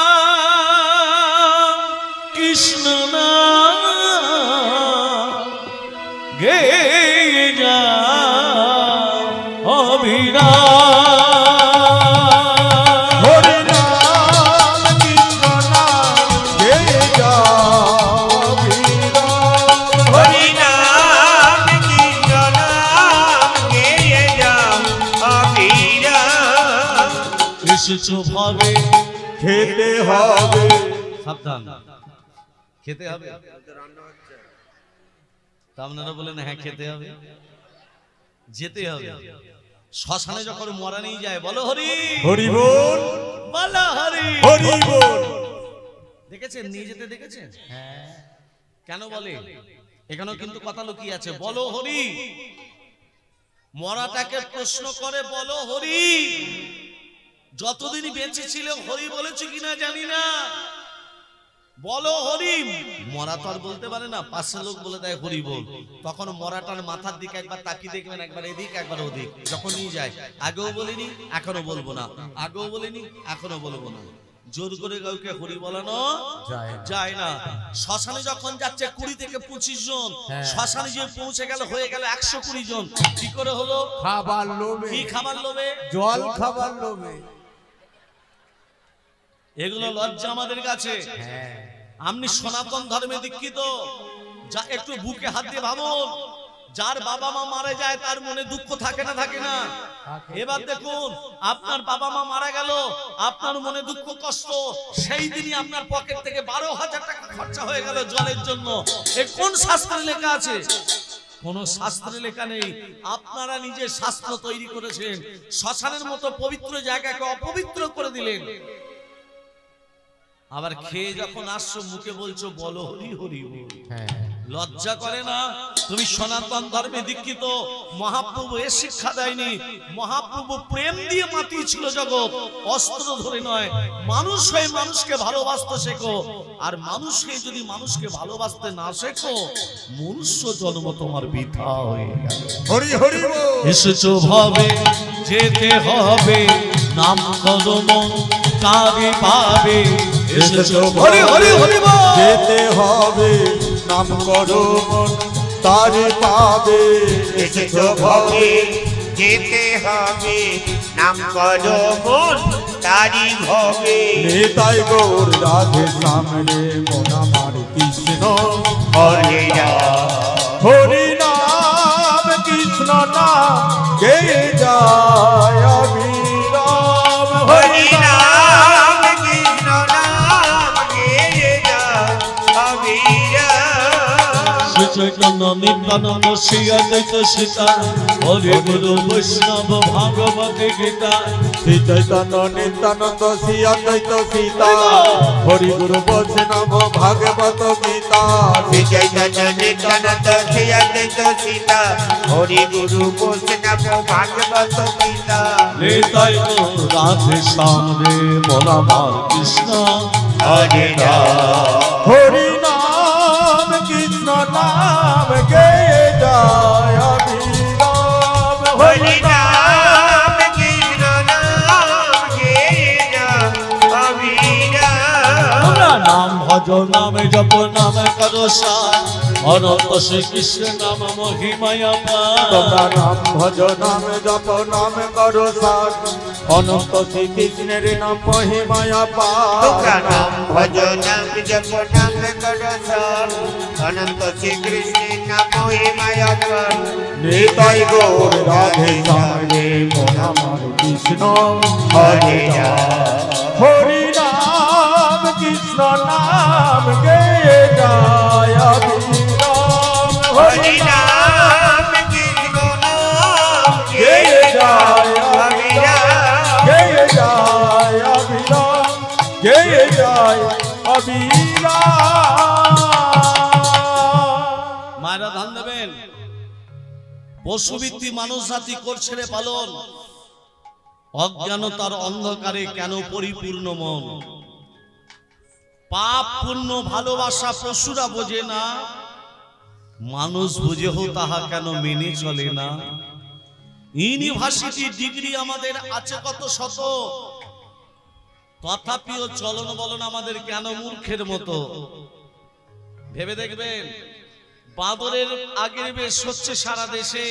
কৃষ্ণ নাম গে যা অবিরাম হরি নাম কৃষ্ণ নাম গে যা অবিরাম। হরি নাম কৃষ্ণ নাম গেয়ে যাও অবিরাম। এসেছো ভাবে খেতে হবে সাবধান খেতে হবে তা আপনারা বলেন হ্যাঁ খেতে হবে যেতে হবে শ্মশানে যখন মরা নিয়ে যায় বলো হরি হরি বল বলো হরি হরি বল। দেখেছেন নিয়ে যেতে দেখেছেন হ্যাঁ কেন বলে এখানেও কিন্তু কথা লুকিয়ে আছে বলো হরি মরাটাকে প্রশ্ন করে বলো হরি যতদিন বেঁচে ছিল হরি বলেছো কিনা জানি না বলো হরি মরা তো আর বলতে পারে না পাশে লোক বলে দেয় হরি বল তখন মরাটার মাথার দিকে একবার তাকিয়ে দেখবেন একবার এদিক একবার ওদিক যখন নিয়ে যায় আগেও বলিনি এখনো বলবো না আগেও বলিনি এখনো বলবো না জোর করে কাউকে হরি বলানো যায় না শ্মশানে যখন যাচ্ছে 20 থেকে 25 জন শ্মশানে যে পৌঁছে গেল হয়ে গেল 120 জন কি করে হলো খাবার লোভে কি খাবার লোভে জল খাবার লোভে এগুলো লজ্জা আমাদের কাছে আপনি সনাতন ধর্মে দীক্ষিত যা একটু বুকে হাত দিয়ে ভাবুন যার বাবা মা মারা যায় তার মনে দুঃখ থাকে না থাকে না এবার দেখুন আপনার বাবা মা মারা গেল আপনার মনে দুঃখ কষ্ট সেই দিনই আপনার পকেট থেকে 12,000 টাকা খরচা হয়ে গেল জলের জন্য এ কোন শাস্ত্রে লেখা আছে কোন শাস্ত্রে লেখা নেই আপনারা নিজে শাস্ত্র তৈরি করেছেন শ্মশানের মতো পবিত্র জায়গাকে অপবিত্র করে দিলেন আবার খেয়ে যখন আসছো মুখে বলছো বলো হরি হরি লজ্জা করে না তুমি সনাতন ধর্মে দীক্ষিত মহাপ্রভু এর শিক্ষা দেয়নি মহাপ্রভু প্রেম দিয়ে মাতিয়েছিল জগৎ অস্ত্র ধরে নয় মানুষ হয়ে মানুষকে ভালোবাসতে শেখো আর মানুষ হয়ে যদি মানুষকে ভালোবাসতে না শেখো মনুষ্য জন্ম তোমার বৃথা হয়ে গেল হরি হরি বল। এসেছো ভাবে যেতে হবে নাম কদম কাবে পাবে এসেছো হরি হরি হরি বল যেতে হবে নাম করো মন তারে পাবে এসেছো ভবে যেতে হবে নাম করো মন তারি ভবে নেতাই গৌর রাধে সামনে মন আমার কৃষ্ণ হরে রাম হরি নাম কৃষ্ণ নাম গে যায় অবিরাম হরি নাম কৃষ্ণ নাম গেয়ে যাও অবিরাম শ্রী চৈতন্য নিত্যানন্দ শ্রী অদ্বৈত সীতা হরে গুরু বৈষ্ণব ভাগবত গীতা শ্রী চৈতন্য নিত্যানন্দ শ্রী অদ্বৈত সীতা হরি গুরু বৈষ্ণব ভাগবত গীতা শ্রী চৈতন্য নিত্যানন্দ শ্রী অদ্বৈত সীতা হরি গুরু বৈষ্ণব ভাগবত গীতা নিতাই গৌর রাধে সামনে মন আমার কৃষ্ণ হরে রাম হরি নাম কৃষ্ণ নাম গে যায় অবিরাম হরি নাম কৃষ্ণ নাম গেয়ে যাও অবিরাম তোমরা নাম ভজ নামে জপ নামে করো সার অনন্ত শ্রীকৃষ্ণ নাম মহিমায় তোমরা নাম ভজ নাম জপ নাম করো সার অনন্ত শ্রীকৃষ্ণের নাম মহিমায় তোমরা পার নাম ভজ নাম জপ নাম করো সব অনন্ত শ্রীকৃষ্ণের নাম মহিমায় কর নিতাই গৌর রাধে সামনে মন আমার কৃষ্ণ হরে রাম হরি নাম কৃষ্ণ নাম গে যায় অবিরাম হরি নাম কৃষ্ণ নাম গে গেয়ে যায় অবিরাম গে যায় অবিরাম গে যায় অবিরাম। মায়েরা ধান দেবেন পশুবৃত্তি মানুষ জাতি করছে রে পালন অজ্ঞানতার অন্ধকারে কেন পরিপূর্ণ মন পাপ পুণ্য ভালোবাসা পশুরা বোঝে না মানুষ বুঝেও তাহা কেন মেনে চলে না ইউনিভার্সিটি ডিগ্রি আমাদের আছে কত শত তথাপিও চলন বলন আমাদের কেন মূর্খের মতো ভেবে দেখবেন বাঁদরের আগের বেশ হচ্ছে সারা দেশে,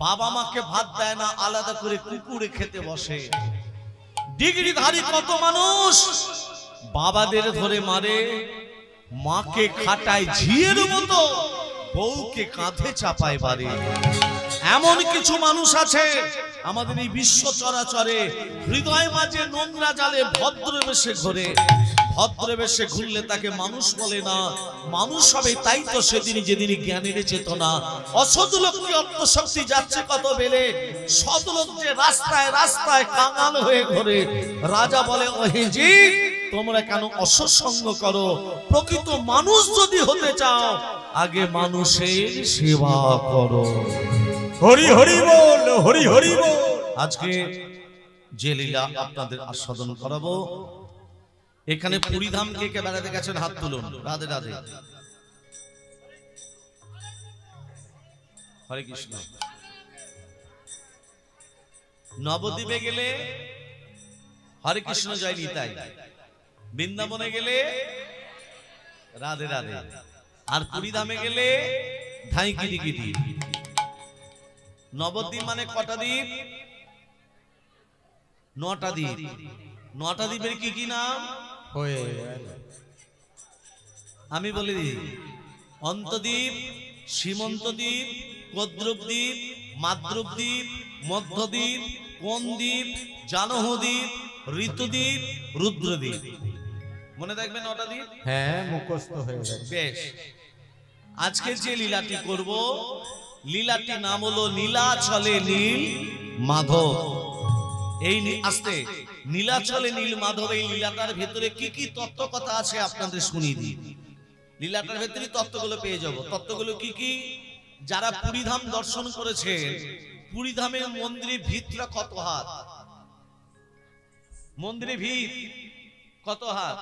বাবা মাকে ভাত দেয় না, আলাদা করে কুকুরে খেতে বসে। ডিগ্রিধারী কত মানুষ বাবাদের ধরে মারে, মাকে খাটায় ঝিয়ের মতো, বউকে কাঁধে চাপায় বাড়ি। এমন কিছু মানুষ আছে আমাদের এই বিশ্ব চরাচরে, হৃদয় মাঝে নোংরা জালে ভদ্রবেশে ঘোরে। ভদ্রবেশে ঘুরলে তাকে মানুষ বলে না, মানুষ হবে তাই তো সেদিন যেদিন জ্ঞানের চেতনা। অসৎ লোককে অর্থশক্তি যাচ্ছে কত বেলে, সৎ লোক যে রাস্তায় রাস্তায় কাঙাল হয়ে ঘোরে। রাজা বলে ওহে জি তোমরা কেন অসৎসঙ্গ করো, প্রকৃত মানুষ যদি হতে চাও আগে মানুষের সেবা করো। হরি হরি বল, হরি হরি বল। আজকে যে লীলা আপনাদের আস্বাদন করাবো, এখানে পুরীধাম কে কে বেড়াতে গেছেন হাত তুলুন। রাধে রাধে, হরে কৃষ্ণ। নবদ্বীপে গেলে হরে কৃষ্ণ জয় নিতাই, বৃন্দাবনে গেলে রাধে রাধে, আর পুরীধামে গেলে ধাই কিটি কিটি। নবদ্বীপ মানে কটা দ্বীপ? 9টা দ্বীপ। 9টা দ্বীপের কি কি নাম? আমি বলে দিই, অন্তদ্বীপ, সীমন্তদ্বীপ, কদ্রুপদ্বীপ, মাদ্রুপদ্বীপ, মধ্যদ্বীপ, কোনদ্বীপ, জানহদ্বীপ, ঋতুদ্বীপ, রুদ্রদ্বীপ। মনে থাকবেন 9টা দ্বীপ? হ্যাঁ, মুখস্থ হয়ে গেছে। বেশ, আজকে যে লীলাটি করব, লীলাটির নাম হলো নীলাচলে নীল মাধব। এই আস্তে নীলাচলে নীল মাধব, এই লীলাটার ভেতরে কি কি তত্ত্ব কথা আছে আপনাদের শুনিয়ে দিই। লীলাটার ভেতরে তত্ত্বগুলো পেয়ে যাব। তত্ত্বগুলো কি কি? যারা পুরীধাম দর্শন করেছেন, পুরীধামের মন্দিরে ভিতটা কত হাত? মন্দিরে ভিত কত হাত?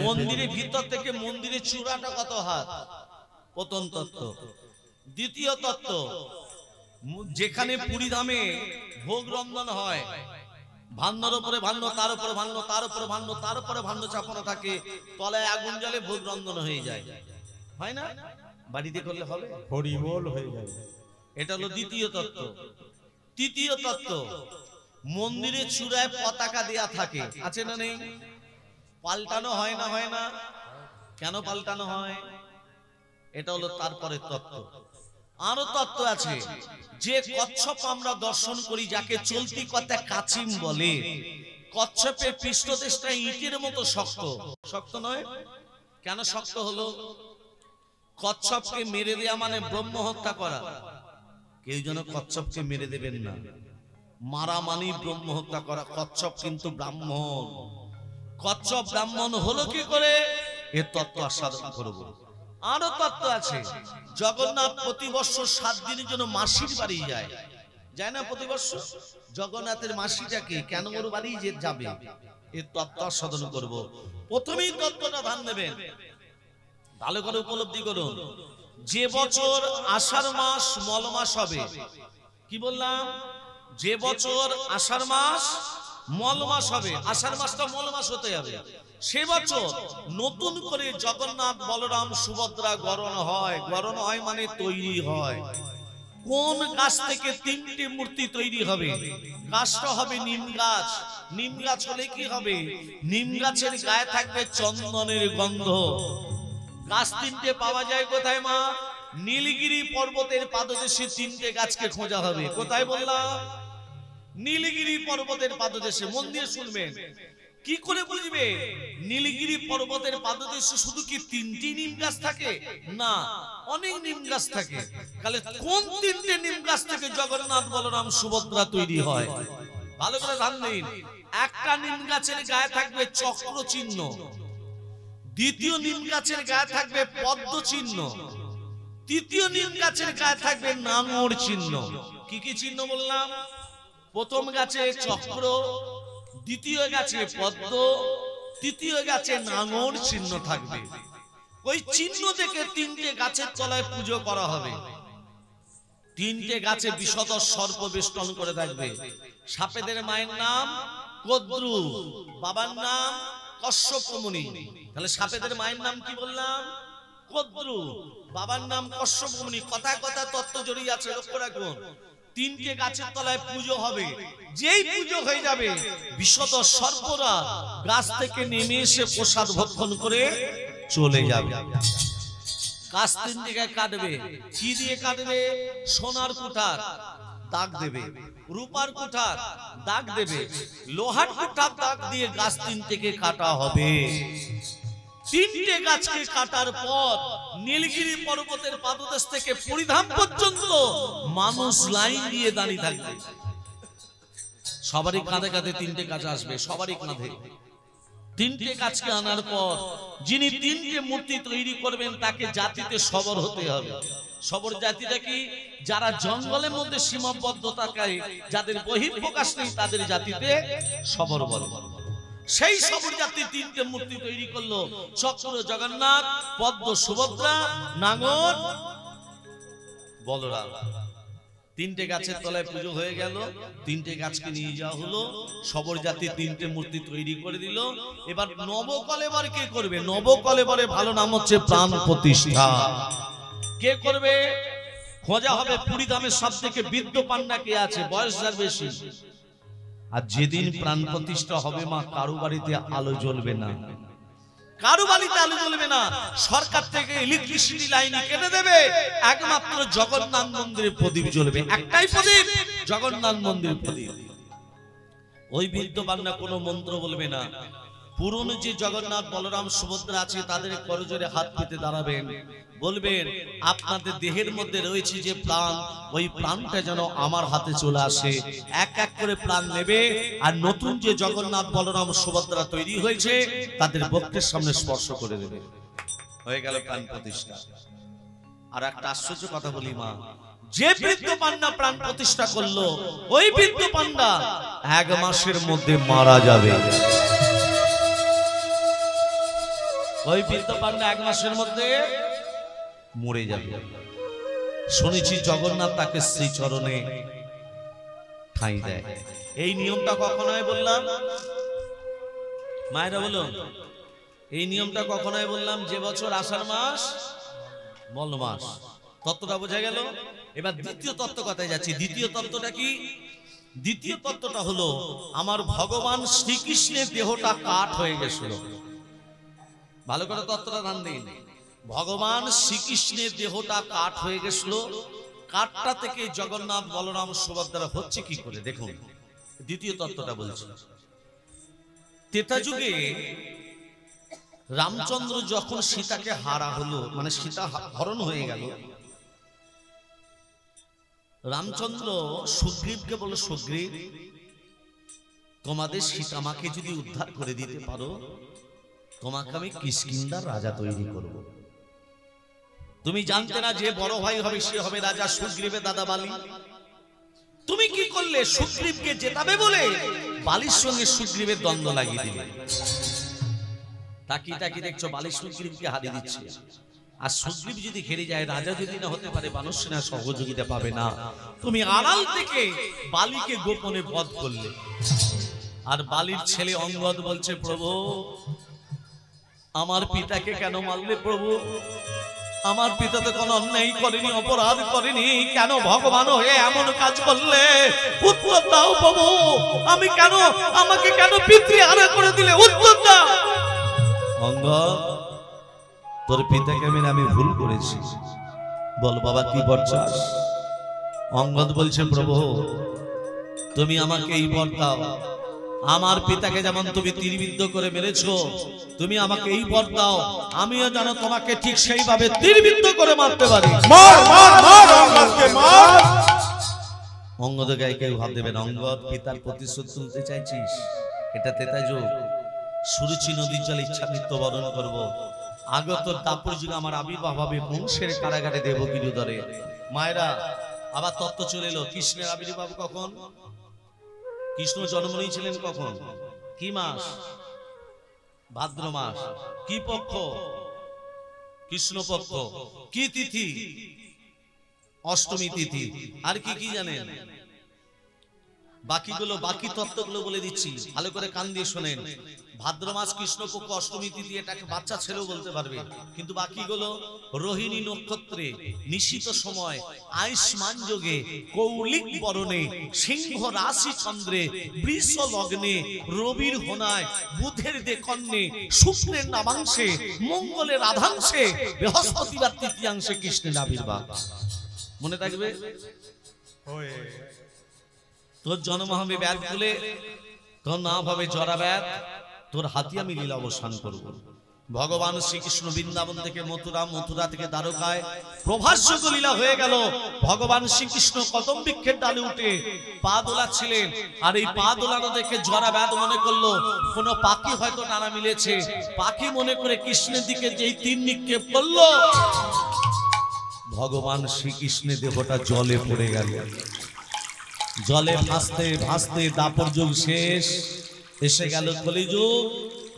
মন্দিরের ভিতর থেকে মন্দিরের চূড়াটা কত হাত? প্রথম তত্ত্ব। দ্বিতীয় তত্ত্ব, যেখানে পুরীধামে ভোগ রন্ধন হয়, ভান্নর উপরে ভান্ন, তার উপরে ভান্ন, তার উপরে ভান্ন, তার উপরে ভান্ন চাপানো থাকে, তলায় আগুন জ্বলে ভোগ রন্ধন হয়ে যায়, হয় না? বাড়িতে করলে হবে? হরি বল হয়ে যাবে। এটা হলো দ্বিতীয় তত্ত্ব। তৃতীয় তত্ত্ব, মন্দিরের চূড়ায় পতাকা দেয়া থাকে, আছে না নেই? পাল্টানো হয় না? হয় না? কেন পাল্টানো হয়? এটা হলো তারপরে তত্ত্ব। আরো তত্ত্ব আছে, যে কচ্ছপ আমরা দর্শন করি, যাকে চলতি কথা কাচিম বলে, কচ্ছপের পৃষ্ঠদেশটা ইটের মতো শক্ত। শক্ত নয়? কেন শক্ত হলো? কচ্ছপকে মেরে দেয়া মানে ব্রহ্ম হত্যা করা। কেউ যেন কচ্ছপকে মেরে দেবেন না, মারা মানি ব্রহ্ম হত্যা করা। কচ্ছপ কিন্তু ব্রাহ্মণ। কচ্ছপ ব্রাহ্মণ হলো কি করে, এর তত্ত্ব আস্বাদন করব। আরো তত্ত্ব আছে, জগন্নাথ প্রতি বৎসর 7 দিনের জন্য মাসির বাড়ি যায়, যায় না? প্রতি বৎসর জগন্নাথের মাসিটাকে কেন ওর বাড়ি যে যাবে, এর তত্ত্ব আস্বাদন করব। প্রথমেই তত্ত্বটা ধ্যান দেবেন, ভালো করে উপলব্ধি করুন। যে বছর আষাঢ় মাস মল মাস হবে, কি বললাম? যে বছর আষাঢ় মাস মল মাস হবে, আষাঢ় মাসটা মল মাস হতে যাবে, সে বছর নতুন করে জগন্নাথ বলরাম সুভদ্রা গড়ন হয়। গড়ন হয় মানে তৈরি হয়। কোন গাছ থেকে 3টি মূর্তি তৈরি হবে? গাছটা হবে নিম গাছ। নিম গাছ হলে কি হবে? নিম গাছের গায়ে থাকবে চন্দনের গন্ধ। গাছ 3টে পাওয়া যায় কোথায় মা? নীলগিরি পর্বতের পাদদেশে 3টে গাছকে খোঁজা হবে। কোথায় বললাম? নীলগিরি পর্বতের পাদদেশে। মন দিয়ে শুনবেন। কি করে বুঝবে নীলগিরি পর্বতের পাদদেশে শুধু কি 3টি নিম গাছ থাকে? না, অনেক নিম গাছ থাকে। তাহলে কোন 3টে নিম গাছ থেকে জগন্নাথ বলরাম সুভদ্রা তৈরি হয়? ভালো করে ধ্যান দিন। একটা নিম গাছের গায়ে থাকবে চক্র চিহ্ন, দ্বিতীয় নিম গাছের গায়ে থাকবে পদ্ম চিহ্ন, তৃতীয় নিম গাছের গায়ে থাকবে নাঙর চিহ্ন। কি কি চিহ্ন বললাম? প্রথম গাছে চক্র, দ্বিতীয় গাছে পদ্ম, তৃতীয় গাছে নাঙর চিহ্ন থাকবে। ওই চিহ্ন দেখে 3টে গাছের তলায় পুজো করা হবে। 3টে গাছে বিষধর সর্প বেষ্টন করে থাকবে। সাপেদের মায়ের নাম কদ্রু, বাবার নাম কশ্যপ মুনি। তাহলে সাপেদের মায়ের নাম কি বললাম? কদ্রু। বাবার নাম কশ্যপ মুনি। কথায় কথায় তত্ত্ব জড়িয়ে আছে, লক্ষ্য রাখুন। তিনটে গাছের তলায় পুজো হবে, যেই পুজো হয়ে যাবে বিশদ সর্পরা গাছ থেকে নেমে এসে প্রসাদ ভক্ষণ করে চলে যাবে। গাছ তিন জায়গায় কাটবে। কি দিয়ে কাটবে? সোনার কুঠার দাগ দেবে, রূপার কুঠার দাগ দেবে, লোহার কুঠার দাগ দিয়ে গাছ তিনটেকে কাটা হবে। তিনটে গাছকে কাটার পর নীলগিরি পর্বতের পাদদেশ থেকে পরিধাম পর্যন্ত মানুষ লাইন দিয়ে দাঁড়িয়ে থাকবে। সবারই কাঁধে কাঁধে তিনটে গাছ আসবে, সবারই কাঁধে। তিনটে গাছকে আনার পর যিনি তিনটে মূর্তি তৈরি করবেন তাকে জাতিতে সবর হতে হবে। সবর জাতিটা কি? যারা জঙ্গলের মধ্যে সীমাবদ্ধতাকারী, যাদের বহিঃপ্রকাশ নেই, তাদের জাতিতে সবর বলে। সেই সবর জাতির তিনটে মূর্তি তৈরি করলো। চক্র জগন্নাথ, পদ্ম সুভদ্রা, নাঙল বলরাম। তিনটে গাছের তলায় পুজো হয়ে গেল। তিনটে গাছকে নিয়ে যাওয়া হলো, সবর জাতির তিনটে মূর্তি তৈরি করে দিল। এবার নবকলেবর কে করবে? নবকলেবরের ভালো নাম হচ্ছে প্রাণ প্রতিষ্ঠা। কে করবে? খোঁজা হবে পুরী ধামের সব থেকে বৃদ্ধ পান্ডা কে আছে, বয়স যার বেশি। আর যেদিন প্রাণ প্রতিষ্ঠা হবে মা, কারো বাড়িতে আলো জ্বলবে না, কারো বাড়িতে আলো জ্বলবে না। সরকার থেকে ইলেকট্রিসিটি লাইন কেটে দেবে, একমাত্র জগন্নাথ মন্দিরে প্রদীপ জ্বলবে। একটাই প্রদীপ, জগন্নাথ মন্দির প্রদীপ। ওই বৃদ্ধ পান্ডা কোনো মন্ত্র বলবে না। পুরনো যে জগন্নাথ বলরাম সুভদ্রা আছে তাদের করজোরে হাত পেতে দাঁড়াবেন, বলবেন আপনাদের দেহের মধ্যে রয়েছে যে প্রাণ, ওই প্রাণটা যেন আমার হাতে চলে আসে। এক এক করে প্রাণ নেবে, আর নতুন যে জগন্নাথ বলরাম সুভদ্রা তৈরি হয়েছে তাদের বক্ষের সামনে স্পর্শ করে দেবে। হয়ে গেল প্রাণ প্রতিষ্ঠা। আর একটা আশ্চর্য কথা বলি মা, যে বৃদ্ধ পান্ডা প্রাণ প্রতিষ্ঠা করলো, ওই বৃদ্ধ পান্ডা 1 মাসের মধ্যে মারা যাবে। ওই বৃদ্ধ পান্ডা 1 মাসের মধ্যে মরে যাবে। শুনেছি জগন্নাথ তাকে শ্রীচরণে ঠাঁই দেয়। এই নিয়মটা কখন হয় বললাম? মায়েরা বলুন, এই নিয়মটা কখন হয় বললাম? যে বছর আষাঢ় মাস মল মাস। তত্ত্বটা বোঝা গেল। এবার দ্বিতীয় তত্ত্ব কথায় যাচ্ছি। দ্বিতীয় তত্ত্বটা কি? দ্বিতীয় তত্ত্বটা হলো আমার ভগবান শ্রীকৃষ্ণের দেহটা কাঠ হয়ে গেছিল। ভালো করে তত্ত্বটা ধ্যান দিন। ভগবান শ্রীকৃষ্ণের দেহটা কাঠ হয়ে গেছিল। কাঠটা থেকে জগন্নাথ বলরাম সুভদ্রা হচ্ছে কি করে দেখুন। দ্বিতীয় তত্ত্বটা বলছি। ত্রেতা যুগে রামচন্দ্র যখন সীতাকে হারা হলো, মানে সীতা হরণ হয়ে গেল, রামচন্দ্র সুগ্রীবকে বলল, সুগ্রীব তোমাদের সীতামাকে যদি উদ্ধার করে দিতে পারো, তোমাকে আমি কিষ্কিন্ধার রাজা তৈরি করব। তুমি জানতে না যে বড় ভাই হবে সে হবে রাজা, সুগ্রীবের দাদা বালি। তুমি কি করলে? সুগ্রীবকে জেতাবে বলে বালির সঙ্গে সুগ্রীবের দ্বন্দ্ব লাগিয়ে দিলে। তাকি তাকি দেখছো বালি সুগ্রীবকে হারিয়ে দিচ্ছে। আর সুগ্রীব যদি হেরে যায়, রাজা যদি না হতে পারে, মানুষ না সহযোগিতা পাবে না। তুমি আড়াল থেকে বালিকে গোপনে বধ করলে। আর বালির ছেলে অঙ্গদ বলছে, প্রভু আমার পিতাকে কেন মারলে? প্রভু আমার পিতা তো কোনো অন্যায় করেনি, অপরাধ করেনি, কেন ভগবান হয়ে এমন কাজ করলে? উত্তর দাও প্রভু, আমি কেন, আমাকে কেন পিতৃহারা করে দিলে? উত্তর দাও। অঙ্গদ, তোর পিতাকে আমি ভুল করেছি, বল বাবা কি বর চাস? অঙ্গদ বলছে, প্রভু তুমি আমাকে এই বর দাও, আমার পিতাকে যেমন তুমি তীরবিদ্ধ করে মেরেছো, তুমি আমাকে এই বর দাও, আমিও যেন তোমাকে ঠিক সেইভাবে তীরবিদ্ধ করে মারতে পারি। মার মার মার অঙ্গদকে মার। অঙ্গদ গায়ে কেউ ভাব দেবে না। অঙ্গদ, পিতার প্রতিশোধ তুলতে চাইছিস? এটা ত্রেতা যুগ। সুরুচি নদীর জলে ইচ্ছা মৃত্যুবরণ করবো। আগত দাপর যুগে আমার আবির্ভাব হবে বংশের কারাগারে দেবগিরি ধরে। মায়েরা, আবার তত্ত্ব চলে এলো। কৃষ্ণের আবির্ভাব কখন? কৃষ্ণ জন্ম নিয়েছিলেন কখন? কি মাস? ভাদ্র মাস। কি পক্ষ? কৃষ্ণ পক্ষ। কি তিথি? অষ্টমী তিথি। আর কি কি জানেন? বাকি তত্ত্বগুলো বলে দিচ্ছি, ভালো করে কান দিয়ে শোনেন। ভাদ্র মাস কৃষ্ণপক্ষ অষ্টমী তিথি, এটাকে বাচ্চা ছেলেও বলতে পারবে, কিন্তু বাকিগুলো রোহিণী নক্ষত্রে, নিশিত সময়, আয়ুষ্মান যোগে, কৌলিক বরণে, সিংহ রাশি চন্দ্রে, বৃষ লগ্নে, রবির হোনায়, বুধের দেকন্যে, শুক্রের নামাংশে, মঙ্গলের আধাংশে, বৃহস্পতিবার তৃতীয়াংশে কৃষ্ণের আবির্ভাব। মনে থাকবে? তোর জন্ম হবে ব্যাধ বলে, তোর নাম হবে জরা ব্যাধ, তোর হাতে আমি লীলা অবসান করব। ভগবান শ্রীকৃষ্ণ বৃন্দাবন থেকে মথুরা, মথুরা থেকে দ্বারকায় প্রভাস্য লীলা হয়ে গেল। ভগবান শ্রীকৃষ্ণ কদম বৃক্ষের ডালে উঠে পা দোলাচ্ছিলেন, আর এই পা দোলানো দেখে জরা ব্যাধ মনে করলো কোন পাখি হয়তো ডানা মিলেছে। পাখি মনে করে কৃষ্ণের দিকে যেই তীর নিক্ষেপ করলো, ভগবান শ্রীকৃষ্ণের দেহটা জলে পড়ে গেল। জলে ভাসতে ভাসতে দাপর যুগ শেষ, এসে গেল কলিযুগ।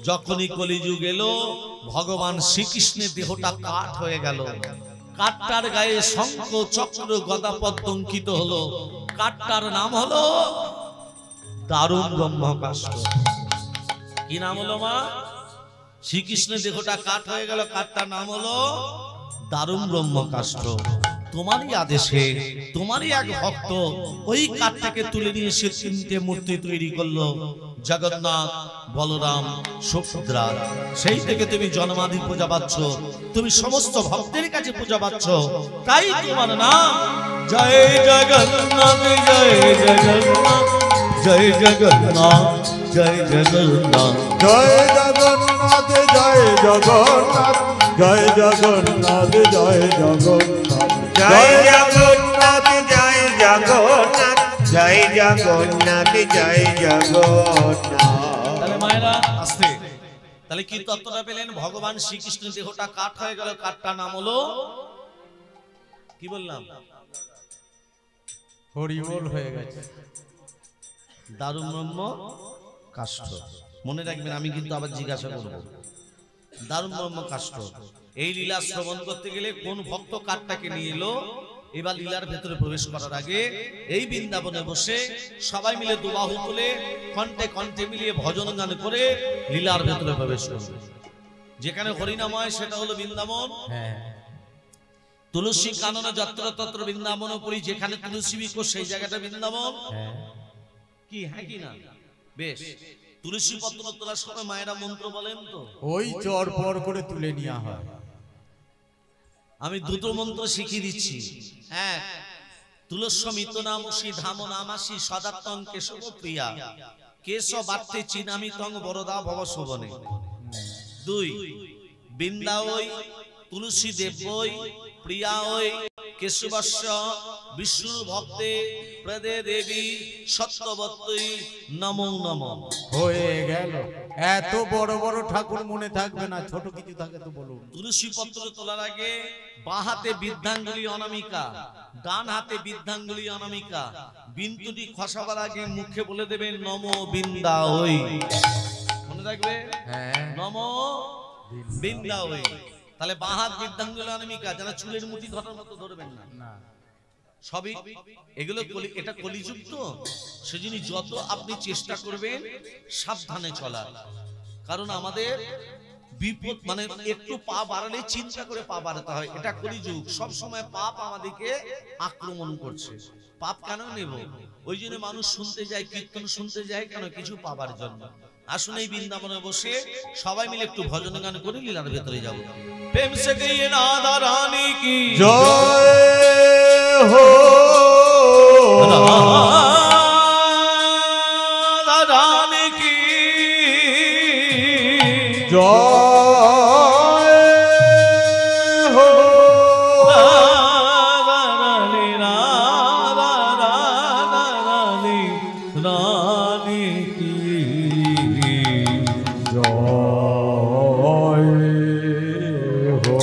যখনই কলিযুগ এলো, ভগবান শ্রীকৃষ্ণের দেহটা কাঠ হয়ে গেল। কাঠটার গায়ে শঙ্খ চক্র গদা পদ্ম অঙ্কিত হলো। কাঠটার নাম হলো দারুণ ব্রহ্মকাষ্ঠ। কি নাম হলো মা? শ্রীকৃষ্ণের দেহটা কাঠ হয়ে গেল, কাঠটার নাম হলো দারুণ ব্রহ্মকাষ্ঠ। তোমারই আদেশে তোমারই এক ভক্ত ওই কাঠটাকে তুলে নিয়ে সে তিনটে মূর্তি তৈরি করলো, জগন্নাথ, বলরাম, সুভদ্রা। সেই থেকে তুমি জন্মাদি পূজা পাচ্ছ, তুমি সমস্ত ভক্তের কাছে পূজা পাচ্ছ, তাই তোমার নাম জয় জগন্নাথ, জয় জগন্নাথ, জয় জগন্নাথ, জয় জগন্নাথ, জয় জগন্নাথ, জয় জগন্নাথ, জয় জগন্নাথ, জয় জগন্নাথ, জয় জগন্নাথ, জয় জগন্নাথ, জয় জগন্নাথ, জয় জগন্নাথ। তাহলে মায়েরা আসতে, তাহলে কি তত্ত্বটা পেলেন? ভগবান শ্রীকৃষ্ণের দেহটা কাঠ হয়ে গেল, কাঠটার নাম হলো কি বললাম? হরিবোল হয়ে গেছে। দারুণ ব্রহ্ম কাষ্ঠ। মনে রাখবেন, আমি কিন্তু আবার জিজ্ঞাসা করব, দারুণ ব্রহ্ম কাষ্ঠ। এই লীলা শ্রবণ করতে গেলে কোন ভক্ত কাঠটাকে নিয়ে এলো? এবার লীলার ভেতরে প্রবেশ করার আগে এই বৃন্দাবনে বসে সবাই মিলে দুবাহু তুলে কণ্ঠে কণ্ঠে মিলিয়ে ভজন গান করে লীলার ভেতরে প্রবেশ করবে। যেখানে হরিনাময় সেটা হলো বৃন্দাবন। তুলসী কাননে যত্র তত্র বৃন্দাবন পুরী, যেখানে তুলসী বৃক্ষ সেই জায়গাটা বৃন্দাবন। কি হ্যাঁ কি না? বেশ, তুলসী পত্র তোলার সময় মায়েরা মন্ত্র বলেন তো? ওই চর পর করে তুলে নেওয়া হয়। আমি দুটো মন্ত্র শিখিয়ে দিচ্ছি। হ্যাঁ, তুলস্যমিত নামসি ধাম নামাসি সদাত্তং কেশব প্রিয়া কেশবার্থে চিনামিতং বরদা ভব শোভনে। 2 বৃন্দা ওই তুলসী দেবই প্রিয়া ওই কেশবস্য বিষ্ণু ভক্তে প্রদে দেবী সত্যবতী নমো নমঃ। হয়ে গেল। এত বড় বড় ঠাকুর মনে থাকবে না, ছোট কিছু থাকে তো বলুন। তুলসী পত্র তোলার আগে বাঁ হাতে বৃদ্ধাঙ্গুলি অনামিকা, ডান হাতে বৃদ্ধাঙ্গুলি অনামিকা। বিন্দুটি খসাবার আগে মুখে বলে দেবেন নমো বৃন্দা ওই। মনে থাকবে? হ্যাঁ, নমো বৃন্দা ওই। তাহলে বাঁ হাত বৃদ্ধাঙ্গুলি অনামিকা, যেন চুলের মুঠি ধরার মতো ধরবেন না। সবই এগুলো এটা কলিযুগ তো, সেজন্য যত আপনি চেষ্টা করবেন সাবধানে চলার। কারণ আমাদের বিপদ মানে একটু পা বাড়ালে চিন্তা করে পা বাড়াতে হয়। এটা কলিযুগ, সব সময় পাপ আমাদেরকে আক্রমণ করছে। পাপ কেন নেব? ওই জন্য মানুষ শুনতে যায়, কীর্তন শুনতে যায় কেন? কিছু পাবার জন্য। আসুন এই বৃন্দাবনে বসে সবাই মিলে একটু ভজন গান করে লীলার ভেতরে যাব। প্রেম সে গিয়ে রাধা রানী কি জয় হো, রাধা রানী কি জয় হো, রাধা রানী, রাধা রাধা রানী, রানী কি জয় হো।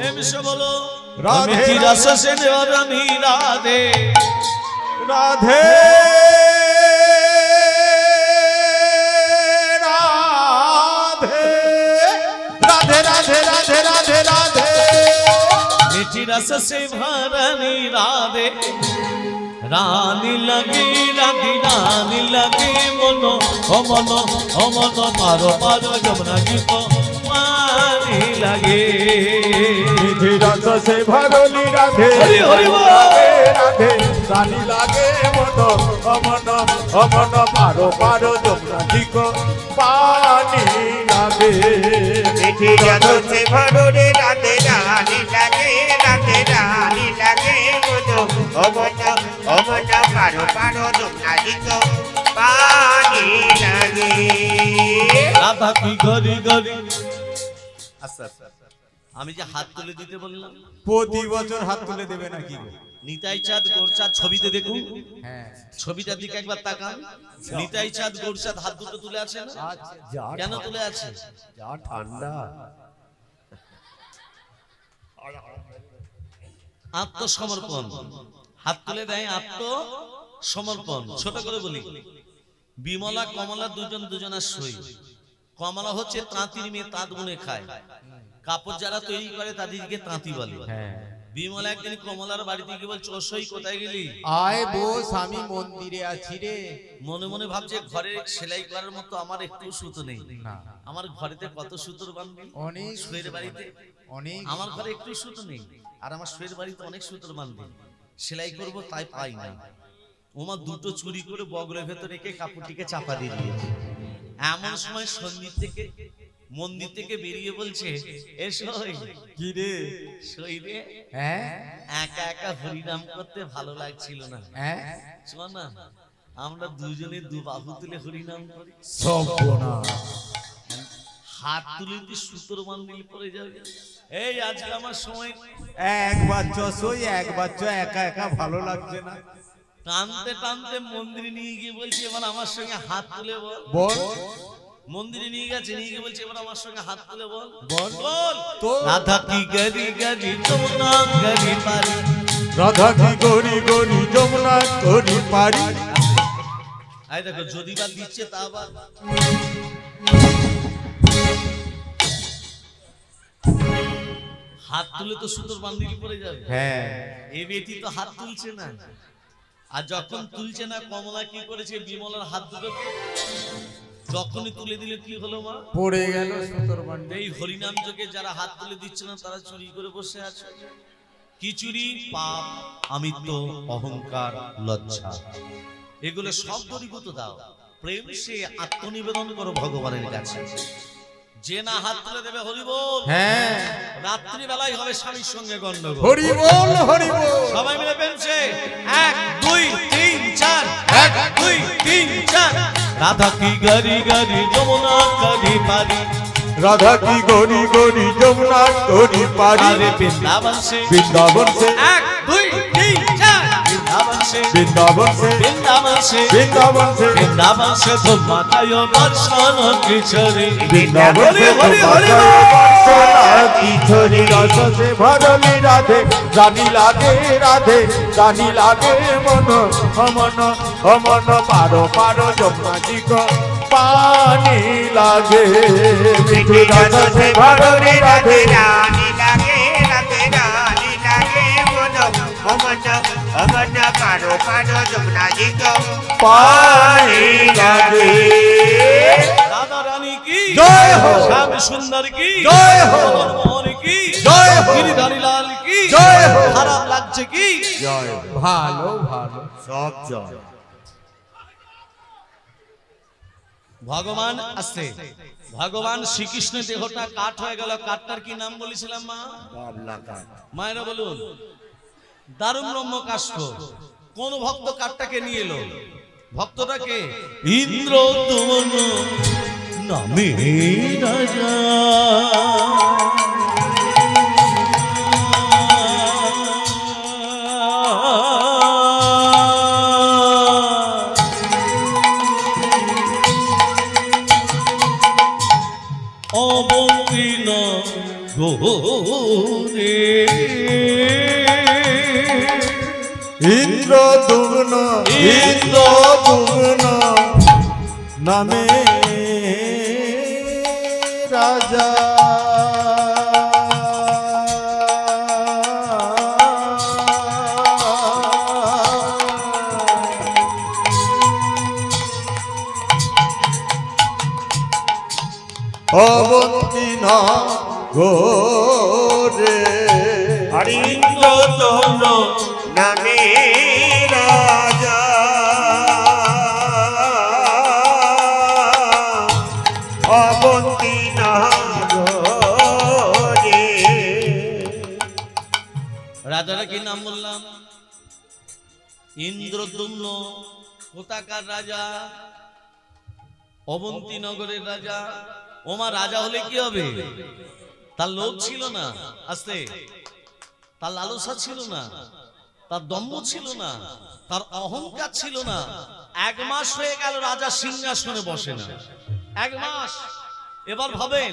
এমসে বলো রাধে রাধে রস সে রানী রাধে রাধে রাধে রাধে রাধে রাধে রাধে মিঠি রস रस से भरनी राधे रानी लगी राधी रानी लगी मनो ओ मनो ओ मनो पारो पारो जमुना जी को पानी लगे निधि रस से भरली राधे हरि हरि बोल राधे रानी लागे मनो अमनो अमनो पारो पारो जमुना जी को पानी लागे निधि रस से भरली राधे रानी लागे राधे रानी लागे मनो अमनो अमनो पारो पारो जमुना जी को पानी लगे राधा की गरी गरी আমি যে হাত তুলে দিতে বললাম প্রতি বছর হাত তুলে দেবে নাকি নিতাই চাঁদ গৌরচাঁদ ছবিতে দেখুন হ্যাঁ ছবিটার দিকে একবার তাকান নিতাই চাঁদ গৌরচাঁদ হাত দুটো তুলে আছে না কেন তুলে আছে যা ঠান্ডা আত্মসমর্পণ হাত তুলে দেয় আত্মসমর্পণ ছোট করে বলি বিমলা কমলা দুজন দুজনের সই কমলা হচ্ছে তাঁতির মেয়ে তাঁত বুনে খায় কাপড় যারা তৈরি করে তাদেরকে তাঁতি বলে বিমলা একদিন কমলার বাড়িতে গিয়ে বলছে ও সই কোথায় গেলি আয় বস আমি মন্দিরে আছি রে মনে মনে ভাবছে ঘরে সেলাই করার মতো আমার একটু সুতো নেই না আমার ঘরেতে কত সুতোর বাঁধবি অনেক শুয়ের বাড়িতে অনেক আমার ঘরে একটু সুতো নেই আর আমার শুয়ের বাড়িতে অনেক সুতোর বাঁধবি সেলাই করব তাই পাই না ওমা দুটো চুরি করে বগলের ভেতর রেখে কাপড়টিকে চাপা দিয়ে দিয়েছে এমন সময় মন্দির থেকে বেরিয়ে বলছে এসো কি রে সই রে হ্যাঁ একা একা হরিনাম করতে ভালো লাগছিল না হ্যাঁ শোন না আমরা দুজনে দু বাহু তুলে হরিনাম করি সর্বনাশ হাত তুলে দিয়ে সুতোর বান্ডিল পড়ে যাবে এই আজকে আমার সময় একবার চসই একবার চ একা একা ভালো লাগছে না টানতে টানতে মন্দিরে নিয়ে গিয়ে বলছি এবার আমার সঙ্গে হাত তুলে বল বল মন্দিরে নিয়ে গেছে নিয়ে গিয়ে বলছে এবার আমার সঙ্গে হাত তুলে বল বল বল তো রাধা কি গরি গরি যমুনা গরি পারি রাধা কি গরি গরি যমুনা গরি পারি আই দেখো যদি বা দিচ্ছে তা আবার হাত তুলে তো সুতোর বান্ডিল পড়ে যাবে হ্যাঁ এই বেটি তো হাত তুলছে না আর যখন তুলছে না কমলা কি করেছে বিমলার হাত দুটো যখনই তুলে দিলে কি হলো মা পড়ে গেল সুতোর বান্ডি এই হরিনাম যোগে যারা হাত তুলে দিচ্ছে না তারা চুরি করে বসে আছে কি চুরি পাপ আমিত্ব অহংকার লজ্জা এগুলো সব দূরীভূত দাও প্রেম সে আত্মনিবেদন করো ভগবানের কাছে যে না হাত তুলে দেবে হরি বল হ্যাঁ রাত্রি বেলায় হবে স্বামীর সঙ্গে গন্ডগোল হরি বল হরি বল সবাই মিলে পেনছে 1 2 3 4 1 2 3 4 রাধা কি গরি গরি যমুনা গরি পারি রাধা কি গরি গরি যমুনা গরি পারি আরে বৃন্দাবন সে 1 2 3 4 বৃন্দাবন সে বৃন্দাবন সে বৃন্দাবন সে বৃন্দাবন সে বৃন্দাবন সে তোমা তায় দর্শন কিশোরী বৃন্দাবন সে হরি হরি কিশোরী রস সে ভরলি রাধে রানী লাগে রাধে রানী লাগে মন অমন অমন পারো পারো যমুনা জি কো পানি লাগে निधि रस से भरली राधे रानी लागे राधे रानी लागे मनो अमनो अमनो पारो पारो जमुना जी को पानी लागे রাধা রানী কি জয় হো। শ্যাম সুন্দর কি জয় হো। মনমোহন কি জয় হো। গিরিধারী লাল কি জয় হো। খারাপ লাগছে কি জয় ভালো ভালো सब जय ভগবান আসছে ভগবান শ্রীকৃষ্ণের দেহটা কাঠ হয়ে গেল কাঠটার কি নাম বলেছিলাম মা बाबला का মায়েরা বলুন দারুণ ব্রহ্ম কাষ্ঠ কোন ভক্ত কাঠটাকে নিয়ে এলো ভক্তটাকে ইন্দ্র তুমন নামে রাজা অবতীর্ণ গোরে ইন্দ্র দুগ্ন ইন্দ্র দুগ্ন নামে রাজা না গোরে হরিন্দন নামে রাজা অবন্তী নগরে। রাজারা কি নাম বললাম? ইন্দ্রদ্যুম্ন কোথাকার রাজা? অবন্তী নগরের রাজা। ওমা রাজা হলে কি হবে? তার লোভ ছিল না, আস্তে তার লালসা ছিল না, তার দম্ভ ছিল না, তার অহংকার ছিল না। 1 মাস হয়ে গেল রাজা সিংহাসনে বসে না, 1 মাস। এবার ভাবেন,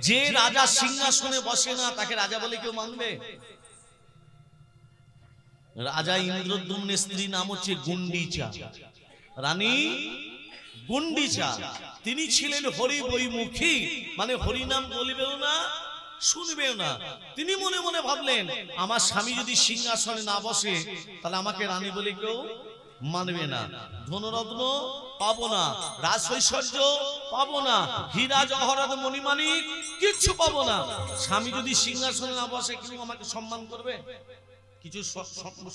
যে রাজা সিংহাসনে বসে না তাকে রাজা বলে কেউ মানবে? রাজা ইন্দ্রদ্যুম্নের স্ত্রী নাম হচ্ছে গুন্ডিচা, রানী গুন্ডিচা। তিনি ছিলেন হরি বৈমুখী, মানে হরি নাম বলবেও না, শুনবেও না। তিনি মনে মনে ভাবলেন, আমার স্বামী যদি সিংহাসনে না বসে তাহলে আমাকে রানী বলে কেউ মানবে না, ধনরত্ন পাবো না, রাজৈশ্বর্য পাবো না, হীরা জহরত মণিমাণিক কিচ্ছু পাবো না। স্বামী যদি সিংহাসনে না বসে কেউ আমাকে সম্মান করবে? কিছু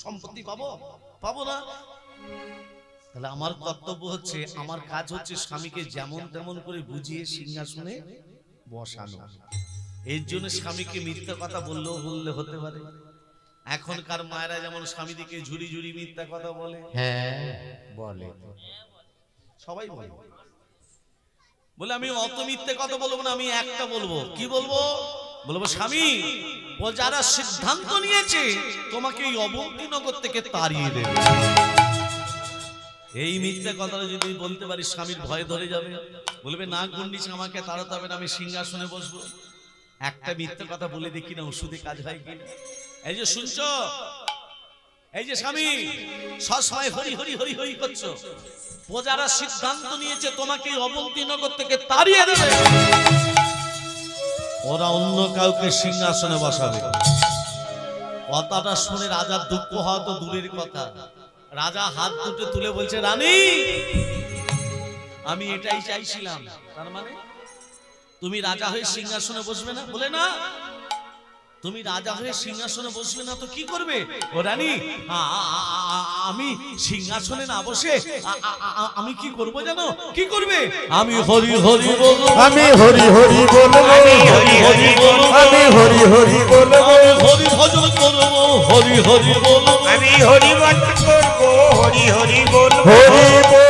সম্পত্তি পাবো না। তাহলে আমার কর্তব্য হচ্ছে, আমার কাজ হচ্ছে স্বামীকে যেমন তেমন করে বুঝিয়ে সিংহাসনে বসানো। এর জন্য স্বামীকে মিথ্যা কথা বললে হতে পারে। এখনকার মায়েরা যেমন স্বামীদিকে ঝুড়ি ঝুড়ি মিথ্যা কথা বলে, হ্যাঁ বলে, সবাই বলে আমি অত মিথ্যে কথা বলবো না, আমি একটা বলবো। কি বলবো? বলবো স্বামী, ও যারা সিদ্ধান্ত নিয়েছে তোমাকে এই অবন্তী নগর থেকে তাড়িয়ে দেবে। এই মিথ্যা কথাটা যদি বলতে পারি স্বামীর ভয় ধরে যাবে, বলবে না গুন্ডিচ আমাকে তাড়াতে হবে না, আমি সিংহাসনে বসবো। একটা মিথ্যা কথা বলে দেখি না ওষুধে কাজ হয় কিনা। এই যে শুনছো, এই যে স্বামী সবসময় হরি হরি হরি হরি করছো, প্রজারা সিদ্ধান্ত নিয়েছে তোমাকে অবন্তী নগর থেকে তাড়িয়ে দেবে, ওরা অন্য কাউকে সিংহাসনে বসাবে। কথাটা শুনে রাজার দুঃখ হওয়া তো দূরের কথা, রাজা হাত দুটো তুলে বলছে, রানী আমি এটাই চাইছিলাম। তার মানে তুমি রাজা হয়ে সিংহাসনে বসবে না? বলে না, তুমি রাজা হয়ে সিংহাসনে বসবে না তো কি করবে? ও রানী, আমি সিংহাসনে না বসে আমি কি করব জানো? কি করবে? আমি হরি হরি বলবো, আমি হরি হরি বলবো, আমি হরি হরি বলবো, আমি হরি হরি বলবো, হরি ভজন করবো, হরি হরি বলবো, আমি হরি ভজন করবো, হরি হরি বলবো, হরি বো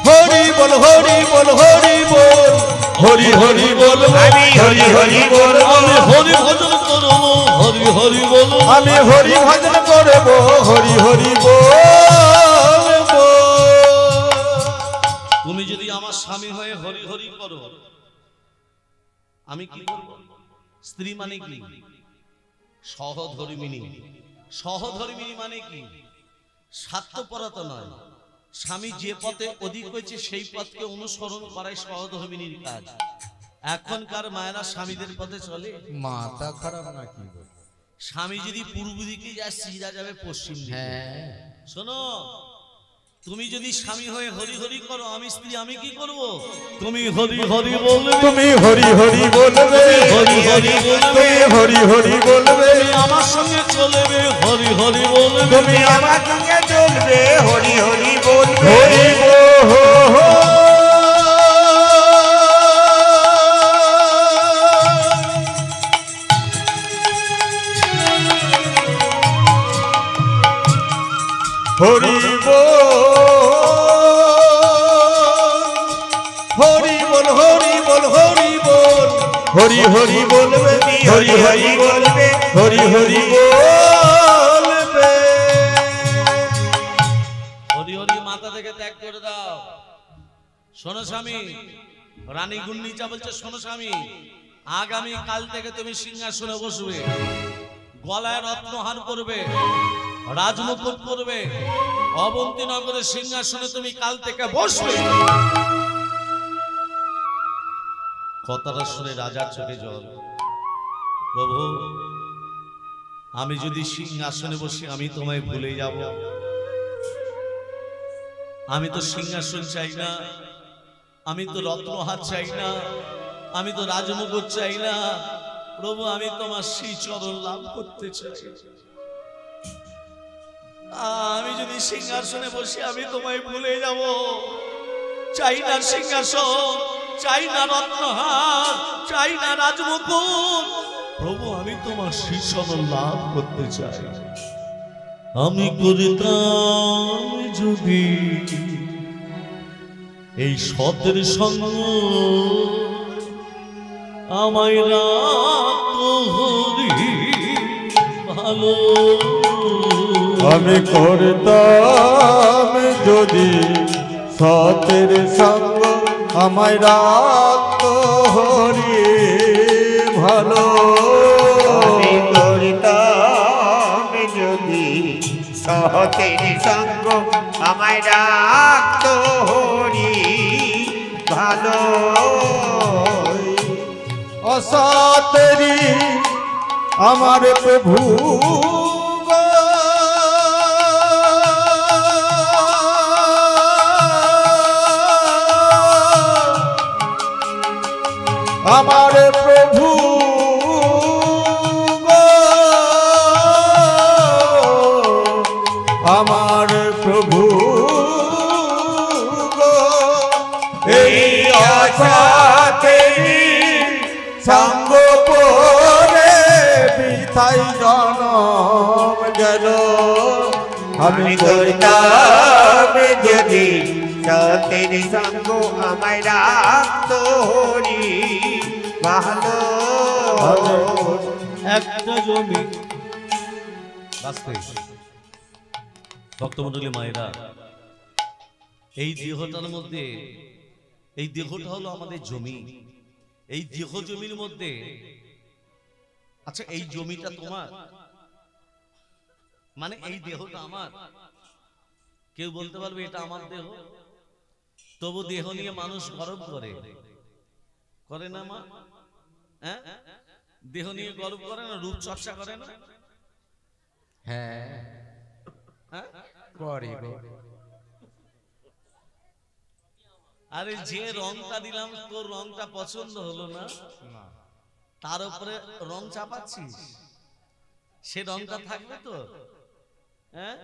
হরি বল, হরি বল, হরি বল, হরি হরি বল, আমি হরি হরি বলবো, আমি হরি ভজন করবো, হরি হরি বলবো, আমি হরি ভজন করব, হরি হরি বলবো। তুমি যদি আমার স্বামী হয়ে হরি হরি করো, আমি কি করব? স্ত্রী মানে কি? সহধর্মিণী। সহধর্মিণী মানে কি? স্বার্থপরতা নয়। স্বামী যে পথে অধিক হয়েছে সেই পথকে অনুসরণ করাই সহধর্মিণীর কাজ। এখনকার মায়েরা স্বামীদের পথে চলে। মাথা খারাপ নাকি? স্বামী যদি পূর্ব দিকে যায়, স্ত্রীরা যাবে পশ্চিম দিকে। হ্যাঁ শোনো, তুমি যদি স্বামী হয়ে হরি হরি করো, আমি স্ত্রী আমি কি করব? তুমি হরি হরি বলবে, তুমি হরি হরি বলবে, হরি হরি বলবে, তুমি হরি হরি বলবে, আমার সঙ্গে চলবে, হরি হরি বলবে, তুমি আমার সঙ্গে চলবে, হরি হরি বলবে, হরি বো হরি বল, হরি বল, হরি বল, হরি বল, হরি হরি বলবে, হরি হরি বলবে, হরি হরি বলবে। হরি হরি মাথা থেকে ত্যাগ করে দাও। শোনো স্বামী, রানী গুন্ডিচা বলছে, শোনো স্বামী, আগামী কাল থেকে তুমি সিংহাসনে বসবে, গলায় রত্নহার করবে, রাজমুকুট করবে, অবন্তী নগরের সিংহাসনে তুমি কাল থেকে বসবে। কথাটা শুনে রাজার চোখে জল। প্রভু, আমি যদি সিংহাসনে বসি আমি তোমায় ভুলে যাব। আমি তো সিংহাসন চাই না, আমি তো রত্নহার চাই না, আমি তো রাজমুকুট চাই না। প্রভু, আমি তোমার শ্রীচরণ লাভ করতে চাই। আমি যদি সিংহাসনে বসি আমি তোমায় ভুলে যাব। চাই না সিংহাসন, চাই না রত্নহার, চাই না রাজমুকুট। প্রভু, আমি তোমার শ্রীচরণ লাভ করতে চাই। আমি করিতাম যদি এই সতের সঙ্গ, আমায় রাখতো হরি ভালো। আমি করতাম যদি সতের সঙ্গ, আমায় রাখতো হরি ভালো। আমি করতাম যদি সতের সঙ্গ, আমায় রাখতো হরি ভালো। অসতেরি আমার প্রভু গো, আমার প্রভু গো, আমার প্রভু গো, এই অসতেরি সঙ্গ পরে বিথাই জনম গেল। আমি করতাম যদি সতের সঙ্গ, আমায় রাখতো হরি ভালো। একটা জমি ভক্তমণ্ডলী মায়েরা, এই দেহটার মধ্যে, এই দেহটা হলো আমাদের জমি। এই দেহ জমির মধ্যে, আচ্ছা এই জমিটা তোমার, মানে এই দেহটা আমার। কেউ বলতে পারবে এটা আমার দেহ? তবু দেহ নিয়ে মানুষ গর্ব করে, করে না মা? হ্যাঁ, দেহ নিয়ে গর্ব করে না, রূপ চর্চা করে না? হ্যাঁ, করে গো। আরে যে রংটা দিলাম তোর রংটা পছন্দ হলো না, তার উপরে রং চাপাচ্ছিস, সে রংটা থাকবে তো? হ্যাঁ,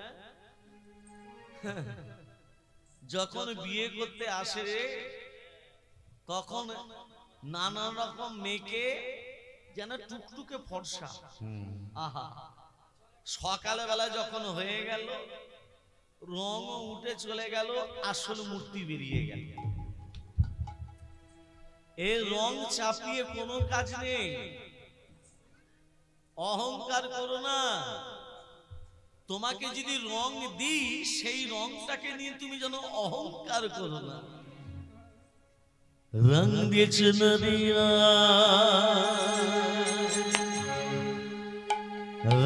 যখন বিয়ে করতে আসে তখন নানা রকম মেয়েকে যেন টুকটুকে ফর্সা। আহা, সকালে বেলা যখন হয়ে গেল রং উঠে চলে গেল, আসল মূর্তি বেরিয়ে গেল। এই রং চাপিয়ে কোনো কাজ নেই। অহংকার করো না। তোমাকে যদি রং দিই সেই রংটাকে নিয়ে তুমি যেন অহংকার করো না। রং দিয়েছে নদিয়া,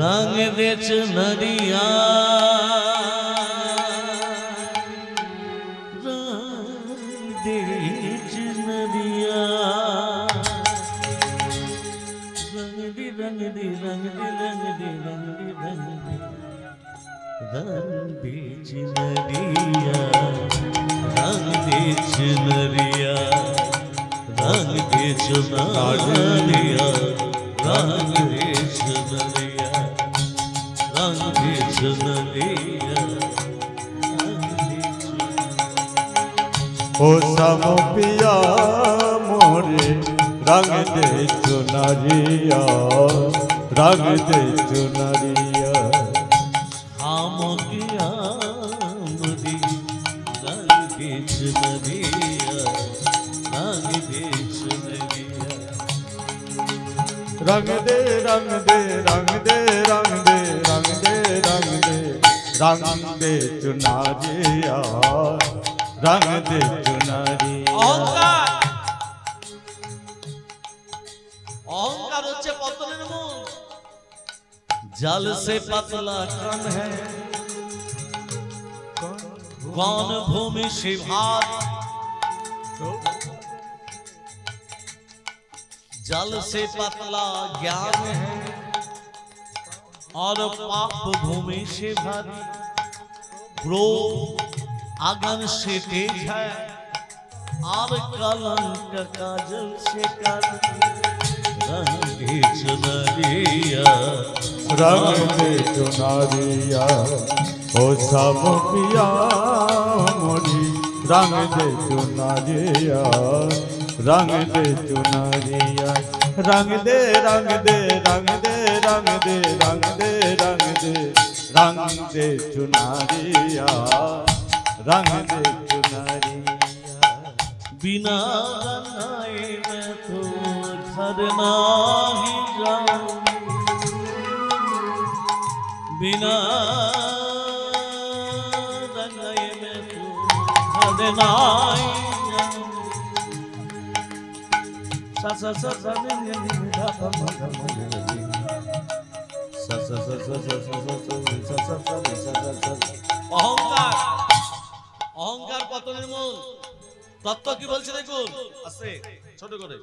রং দিয়েছে নদিয়া, रंग बीच नदिया, रंग बीच नदिया, रंग बीच नदिया, रंग बीच नदिया, रंग बीच नदिया, रंग बीच। ओ सब पिया मोरे रंग दे चुनरिया, रंग दे चुनरिया। रंग दे रंग दे रंग दे रंग दे रंग दे रंग दे रंग दे चुनरिया, रंग दे चुनरिया। अहंकार, अहंकार होच्छे पतনের মূল। जल से पतला कम है, गौन भूमि से भार जल से पतला ज्ञान है और पाप भूमि से भारी क्रोध आगन से तेज है और कलंक काजल से कर रंगे चुनरिया रंग दे चुनरिया ओ सब पिया मोरी रंग दे चुनरिया रंग दे चुनरिया रंग दे रंग दे रंग दे रंग दे रंग दे रंग दे रंग दे चुनरिया रंग दे चुनरिया बिना रंगाए मैं तो घर नहीं जाऊं बिना रंगाए मैं तो घर नहीं जाऊं सा सा सा सा ने ने ने धा धा धा सा सा सा सा सा सा सा सा सा অহংকার অহংকার পতনের মূল তত্ত্ব কি বলছে দেখুন আছে ছোট করে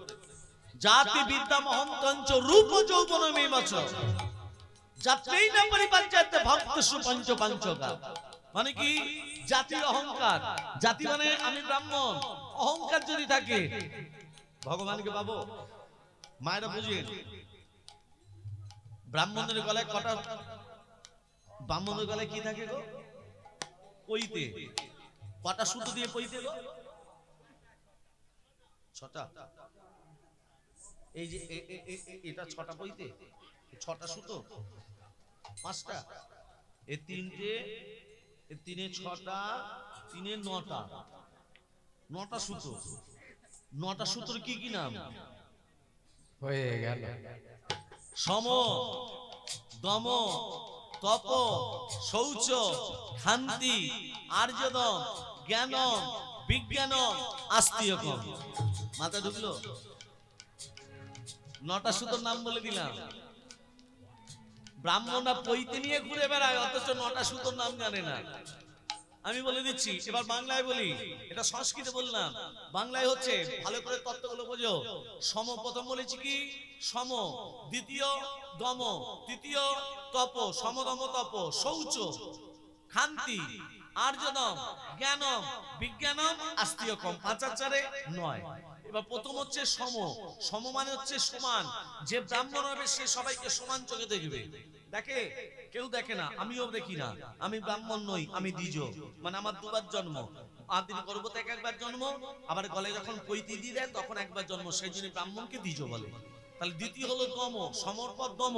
জাতি বিদ্যা মহন্তঞ্চ রূপ যৌবন মেমাচ জাতেই না পরিপাঞ্চাতে ভক্ত সুপঞ্চ পঞ্চকা মানে কি জাতির অহংকার জাতি মানে আমি ব্রাহ্মণ অহংকার যদি থাকে ভগবানকে পাবো মায়েরা বুঝিয়ে ব্রাহ্মণদের গলায় কটা ব্রাহ্মণদের গলায় কি থাকে গো পইতে কটা সুতো দিয়ে পইতে গো ছটা এই যে এটা ছটা পইতে ছটা সুতো পাঁচটা এ তিনটে এ তিনে ছটা তিনে নটা নটা সুতো নটা সুতোর কি কি নাম হয়ে গেল সম দম তপ শৌচ শান্তি আর্যদম জ্ঞানম বিজ্ঞানম আস্তিকম মাথা ঢুকলো নটা সুতোর নাম বলে দিলাম ব্রাহ্মণরা পইতে নিয়ে ঘুরে বেড়ায় অথচ নটা সুতোর নাম জানে না আমি বলে দিচ্ছি এবার বাংলায় বলি এটা সংস্কৃতে বললাম বাংলায় হচ্ছে ভালো করে তত্ত্বগুলো বোঝো সম প্রথম বলেছি কি সম দ্বিতীয় দম তৃতীয় তপ সমদম তপ শৌচ শান্তি আর্যদম জ্ঞানম বিজ্ঞানম আস্তিকম 5 আর 4 9 এবার প্রথম হচ্ছে সম সম মানে হচ্ছে সমান যে ব্রাহ্মণ হবে সে সবাইকে সমান চোখে দেখবে দেখে কেউ দেখে না আমিও দেখি না আমি ব্রাহ্মণ নই আমি দ্বিজ মানে আমার দুবার জন্ম আদিন গর্ভতে একবার জন্ম আবার গলায় যখন পৈতি দিয়ে দেয় তখন একবার জন্ম সেই জন্য ব্রাহ্মণকে দ্বিজ বলে তাহলে দ্বিতীয় হলো দম সমরপদ দম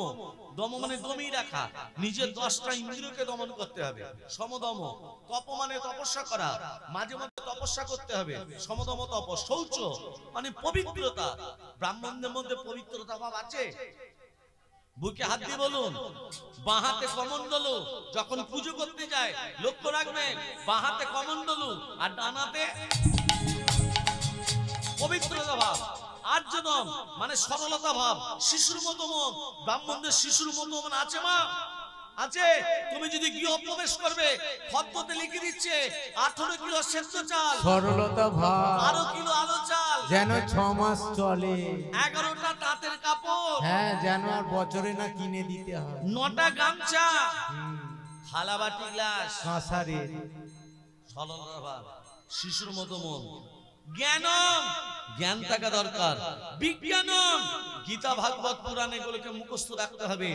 দম মানে দমই রাখা নিজের 10টা ইন্দ্রিয়কে দমন করতে হবে সমদম তপ মানে তপস্যা করা মাঝে মাঝে তপস্যা করতে হবে সমদম তপ শৌচ মানে পবিত্রতা ব্রাহ্মণদের মধ্যে পবিত্রতা ভাব আছে বুকে হাত দিয়ে বলুন বাঁ হাতে কমণ্ডলু যখন পুজো করতে যায় লক্ষ্য রাখবেন বাঁ হাতে কমণ্ডলু আর ডান হাতে পবিত্রতা ভাব আর্যদম মানে সরলতা ভাব শিশুর মতো মন ব্রাহ্মণদের শিশুর মতো মন আছে মা আছে তুমি যদি গৃহ প্রবেশ করবে ফতোতে লিখে দিচ্ছে 18 কিলো সেদ্ধ চাল সরলতা ভাব 12 কিলো আলো চাল যেন 6 মাস চলে 11টা তাঁতের কাপড় হ্যাঁ যেন আর বছরে না কিনে দিতে হয় 9টা গামছা থালা বাটি গ্লাস কাঁসারে সরলতা ভাব শিশুর মতো মন জ্ঞানম জ্ঞান থাকা দরকার বিজ্ঞানম গীতা ভাগবত পুরাণ এগুলোকে মুখস্থ রাখতে হবে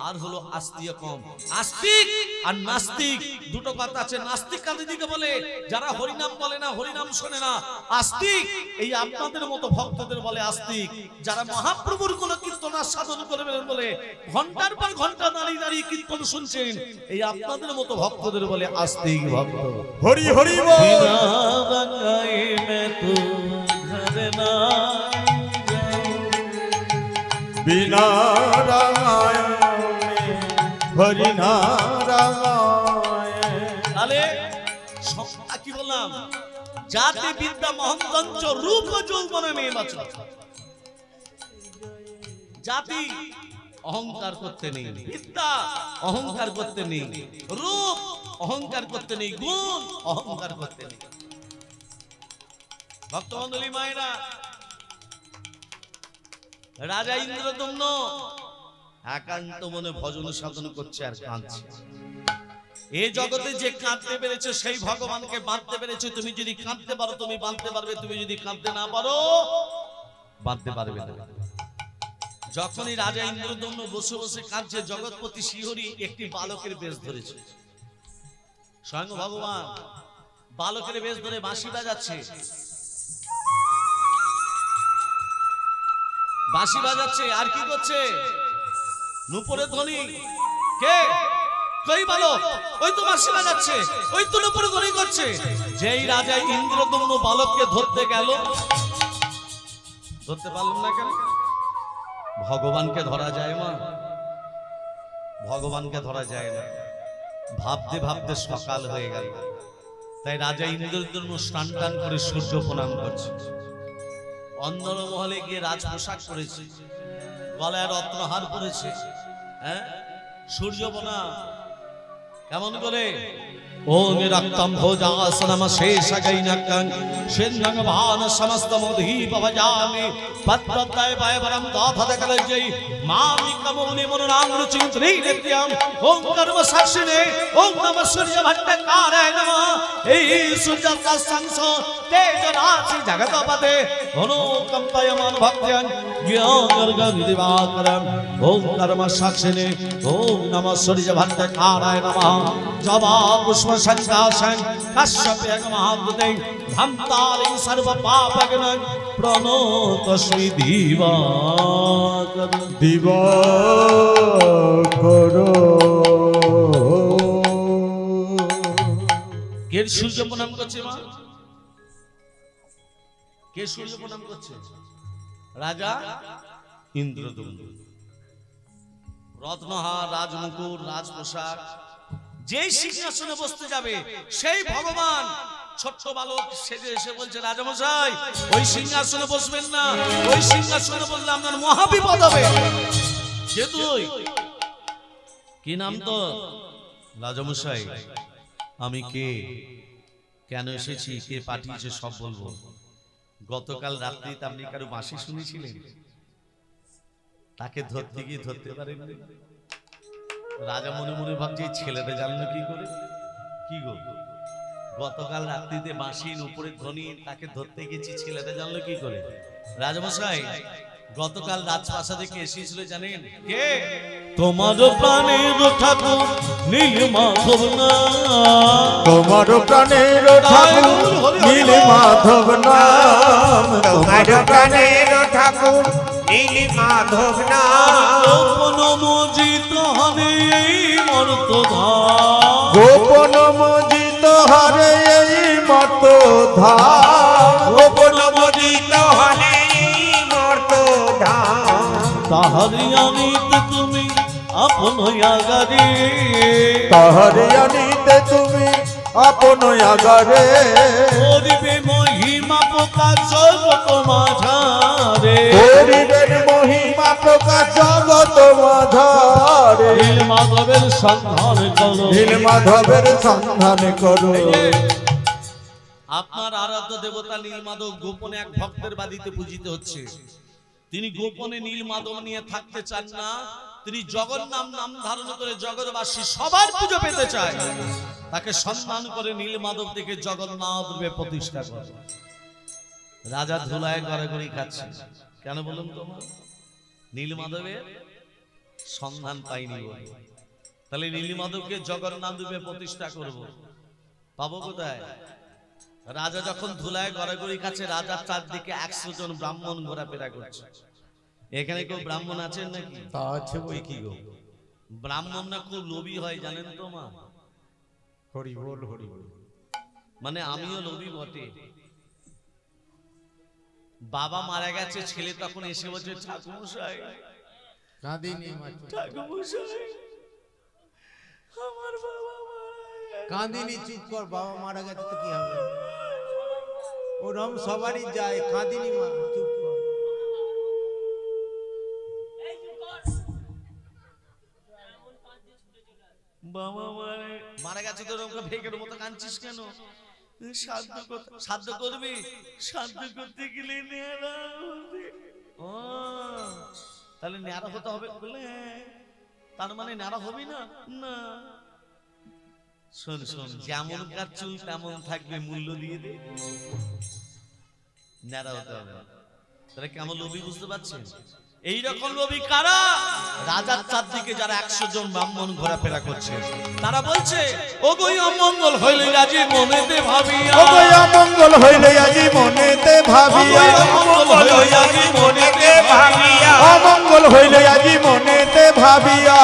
আর হলো আস্তিকম আস্তিক আর নাস্তিক দুটো কথা আছে নাস্তিক কাদিদিকে বলে যারা হরিনাম বলে না হরিনাম শোনে না আস্তিক এই আপনাদের মতো ভক্তদের বলে আস্তিক যারা মহাপ্রভুর কোন কীর্তন সাধন করবেন বলে ঘন্টার পর ঘন্টা দাঁড়িয়ে দাঁড়িয়ে কীর্তন শুনছেন এই আপনাদের মতো ভক্তদের বলে আস্তিক ভক্ত হরি হরি বল बिना रंगाए मैं तो घर ना बिना रंगाए हरि नारायण তাহলে কি বললাম জাতি বিদ্যা মহন্তঞ্চ রূপ যৌবন মেয়ে বাঁচা জাতি অহংকার করতে নেই, বিদ্যা অহংকার করতে নেই, রূপ অহংকার করতে নেই, গুণ অহংকার করতে নেই। ভক্তমণ্ডলী মায়েরা, রাজা ইন্দ্রদম্ন একান্ত মনে ভজন সাধন করছে আর কাঁদছে। এই জগতে যে কাঁদতে পেরেছে সেই ভগবানকে বাঁধতে পেরেছে। তুমি যদি কাঁদতে পারো তুমি বাঁধতে পারবে, তুমি যদি কাঁদতে না পারো বাঁধতে পারবে না। যখনই রাজা ইন্দ্রদম্ন বসে বসে কাঁদছে, জগৎপতি শ্রীহরি একটি বালকের বেশ ধরেছে। স্বয়ং ভগবান বালকের বেশ ধরে বাঁশি বাজাচ্ছে, বাঁশি বাজাচ্ছে। আর কি করছে? নূপুরের ধ্বনি। কে? কই বালক? ওই তো বাঁশি বাজাচ্ছে, ওই তো নূপুরের ধ্বনি করছে। যেই রাজা ইন্দ্রদম্ন বালককে ধরতে গেল, ধরতে পারলাম না কেন? ভগবানকে ধরা যায় মা, ভগবানকে ধরা যায় না। ভাবতে ভাবতে সকাল হয়ে গেল। তাই রাজা ইন্দ্রদম্ন স্নান টান করে সূর্য প্রণাম করছে। অন্দরমহলে গিয়ে রাজ পোশাক পরেছে, গলায় রত্নহার পরেছে। হ্যাঁ, সূর্য প্রণাম কেমন করে? ওম রক্তম ভোজাসনম শেষগৈনকং সিন্ধং ভান সমস্তমোধীপ ভজামি পত্রত্তয় ভয়বরম দাধদকলজৈ মামিকমুনি মনুনামৃচিন্ত্রি নিত্যম। ওম কর্ম সাক্ষিণে ওম নমঃ সূর্য ভট্টকারায় নমঃ। এই সূর্যস্য সংস তেজ রাশি জগৎপতে অনুকম্পয়মান ভক্ত্যং জ্ঞানর্গদিবাকরম। ওম কর্ম সাক্ষিণে ওম নমঃ সূর্য ভট্টকারায় নমঃ। জবা পুষ্প সংকাশং কাশ্যপেয় মহাদুতে ধন্তারিং সর্ব পাপগ্নং প্রণতস্মি দিবাকর। দিবাকর কে সূর্য প্রণাম করছে মা? কে সূর্য প্রণাম করছে? রাজা ইন্দ্রদম্ন। রত্নহার, রাজমুকুট, রাজপোশাক। যেই সিংহাসনে বসতে যাবে সেই ভগবান ছোট্ট বালক সেজে এসে বলছে, রাজামশাই ওই সিংহাসনে বসবেন না, ওই সিংহাসনে বসলে আপনার মহাবিপদ হবে। কে তুই? কি নাম তো? রাজামশাই আমি কে, কেন এসেছি, কে পাঠিয়েছে সব বলবো। গতকাল রাত্রিতে আপনি কারো বাঁশি শুনেছিলেন, তাকে ধরতে গিয়ে ধরতে পারেননি। রাজা মনে মনে ভাবছে ছেলেটা জানলো কি করে। কি গো, গতকাল রাত্রিতে বাঁশি উপরে ধ্বনি, তাকে ধরতে গেছি, ছেলেটা জানলো কি করে? রাজামশাই গতকাল রাজপ্রাসাদে কে এসেছিল জানেন? কে? তোমার প্রাণের ঠাকুর নীলমাধব নাম। তোমার প্রাণের ঠাকুর নীলমাধব নাম। তোমার প্রাণের ঠাকুর নীলমাধব নাম। গোপন মজিত হরে এই মর্তধাম। গোপন মজিত হরে এই মর্তধাম। গোপন মজিত হরে এই মর্তধাম। তাহারি আনিতে তুমি আপন আগারে। তাহারে আনিতে তুমি আপন আগারে। করিবে মহিমা প্রকাশ জগৎ মাঝারে। করিবেন মহিমা প্রকাশ জগৎ মাঝারে। নীলমাধবের সন্ধান করো, নীলমাধবের সন্ধান করো। আপনার আরাধ্য দেবতা নীলমাধব গোপনে এক ভক্তের বাড়িতে পূজিত হচ্ছে। তিনি গোপনে নীলমাধব নিয়ে থাকতে চান না, তিনি জগন্নাম নাম ধারণ করে জগৎবাসী সবার পুজো পেতে চায়। তাকে সম্মান করে নীলমাধব থেকে জগন্নাথ রূপে প্রতিষ্ঠা করে। রাজা ধুলায় গড়াগড়ি খাচ্ছে। কেন বলুন তো? নীলমাধবের সন্ধান পাইনি বলে। তাহলে নীলমাধবকে জগন্নাথ রূপে প্রতিষ্ঠা করব, পাবো কোথায়? রাজা যখন ধুলায় গড়াগড়ি খাচ্ছে, রাজার চারদিকে 100 জন ব্রাহ্মণ ঘোরাফেরা করছে। এখানে কেউ ব্রাহ্মণ আছেন নাকি? তা আছে বই কি গো। ব্রাহ্মণরা খুব লোভী হয় জানেন তো মা। হরি বল হরি বল। মানে আমিও লোভী বটে। বাবা মারা গেছে, ছেলে তখন এসে বলছে, ঠাকুরমশাই কাঁদিনি মা, ঠাকুরমশাই আমার বাবা মারা গেছে। কাঁদিনি, চুপ কর। বাবা মারা গেছে তো কি হবে? ওরম সবারই যায়। কাঁদিনি মা, চুপ কর। বাবা মারা গেছে তো ওকে ভেগের মতো কাঁদছিস কেন? সাধ্য করবি, সাধ্য করতে গেলে নেড়া হবে। ও তাহলে নেড়া হতে হবে বলে তার মানে নেড়া হবি না? না শোন শোন, যেমন কার চুল তেমন থাকবে, মূল্য দিয়ে দে, নেড়া হতে হবে। তাহলে কেমন লোভী বুঝতে পারছেন? এইরকম লোভী কারা? রাজার চারদিকে যারা 100 জন ব্রাহ্মণ ঘোরাফেরা করছে, তারা বলছে ওগো অমঙ্গল হইলে আজি মনেতে ভাবিয়া, ওগো অমঙ্গল হইলে আজি মনেতে ভাবিয়া, অমঙ্গল হইলে আজি মনেতে ভাবিয়া, অমঙ্গল হইলে আজি মনেতে ভাবিয়া,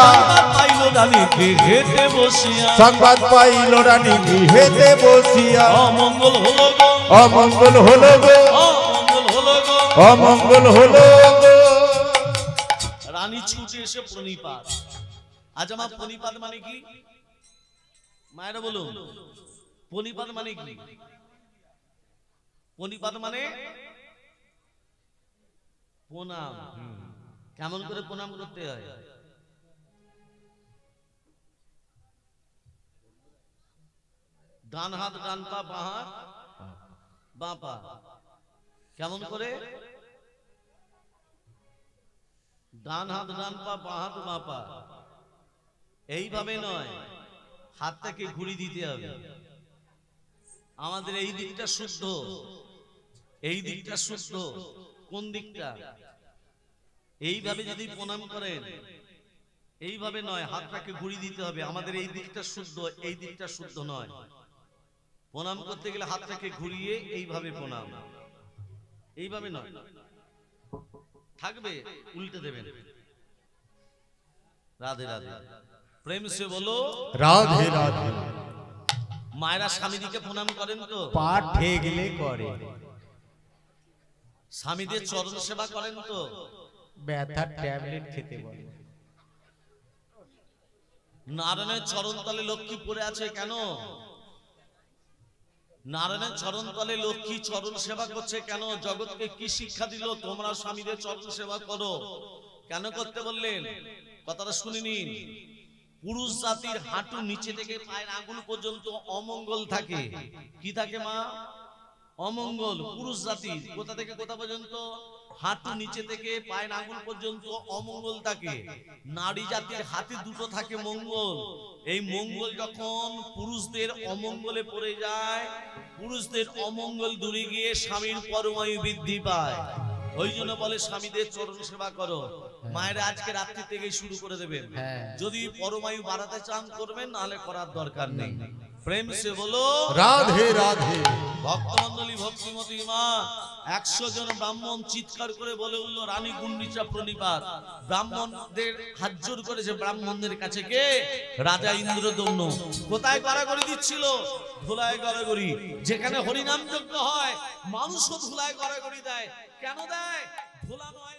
পাইল রানী গৃহেতে বসিয়া, সংবাদ পাইল রানী গৃহেতে বসিয়া, অমঙ্গল হলো গো, অমঙ্গল হলো গো, অমঙ্গল হলো গো, অমঙ্গল হলো গো। রানী ছুটে এসে প্রণিপাত। আজ আমার প্রণিপাত মানে কি মায়েরা বলুন? প্রণিপাত মানে কি? প্রণিপাত মানে প্রণাম। কেমন করে প্রণাম করতে হয়? ডান হাত ডান পা, বাঁ হাত বাঁ পা। কেমন করে? ডান হাত ডান পা, বাঁ হাত বাঁ পা। এইভাবে নয়, হাতটাকে ঘুরি দিতে হবে। আমাদের এই দিকটা শুদ্ধ, এই দিকটা শুদ্ধ। কোন দিকটা? এইভাবে যদি প্রণাম করেন, এইভাবে নয়, হাতটাকে ঘুরি দিতে হবে। আমাদের এই দিকটা শুদ্ধ, এই দিকটা শুদ্ধ নয়। প্রণাম করতে গেলে হাতটাকে ঘুরিয়ে এইভাবে প্রণাম, এইভাবে নয়। থাকবে উল্টে দেবেন। রাধে রাধে, প্রেম সে বলো রাধে রাধে। মায়েরা স্বামীদিকে প্রণাম করেন তো? পা ঠেকলে করে। স্বামীদের চরণ সেবা করেন তো? ব্যথার ট্যাবলেট খেতে বলে। নারায়ণের চরণ তলে লক্ষ্মী পড়ে আছে কেন? নারায়ণের চরণ তলে লক্ষ্মী চরণ সেবা করছে কেন? জগৎকে কি শিক্ষা দিল? তোমরা স্বামীদের চরণ সেবা করো। কেন করতে বললেন? কথাটা শুনে নিন। পুরুষ জাতির হাঁটু নিচে থেকে পায়ের আঙ্গুল পর্যন্ত অমঙ্গল থাকে। কি থাকে মা? অমঙ্গল। পুরুষ জাতির কোথা থেকে কোথা পর্যন্ত? হাঁটু নিচে থেকে পায়ের আঙ্গুল পর্যন্ত অমঙ্গল থাকে। নারী জাতির হাতে দুটো থাকে মঙ্গল। এই মঙ্গল যখন পুরুষদের অমঙ্গলে পড়ে যায়, পুরুষদের অমঙ্গল দূরে গিয়ে স্বামীর পরমায়ু বৃদ্ধি পায়। ওই জন্য বলে স্বামীদের চরণ সেবা করো। মায়ের আজকে রাত্রি থেকে শুরু করে দেবেন। যদি পরমায়ু বাড়াতে চান করবেন, নাহলে করার দরকার নেই। প্রেম সে বলো রাধে রাধে। ভক্তমন্ডলী, ভক্তিমতী মা 100 জন ব্রাহ্মণ চিৎকার করে বলে উঠল রানী গুন্ডিচা প্রণিপাত। ব্রাহ্মণদের হাত জোর করেছে। ব্রাহ্মণদের কাছে কে? রাজা ইন্দ্রদম্ন। কোথায় গড়াগড়ি দিচ্ছিল? ধুলায় গড়াগড়ি। যেখানে হরিনাম যজ্ঞ হয়, মানুষও ধুলায় গড়াগড়ি দেয়। কেন দেয়? ধুলা নয়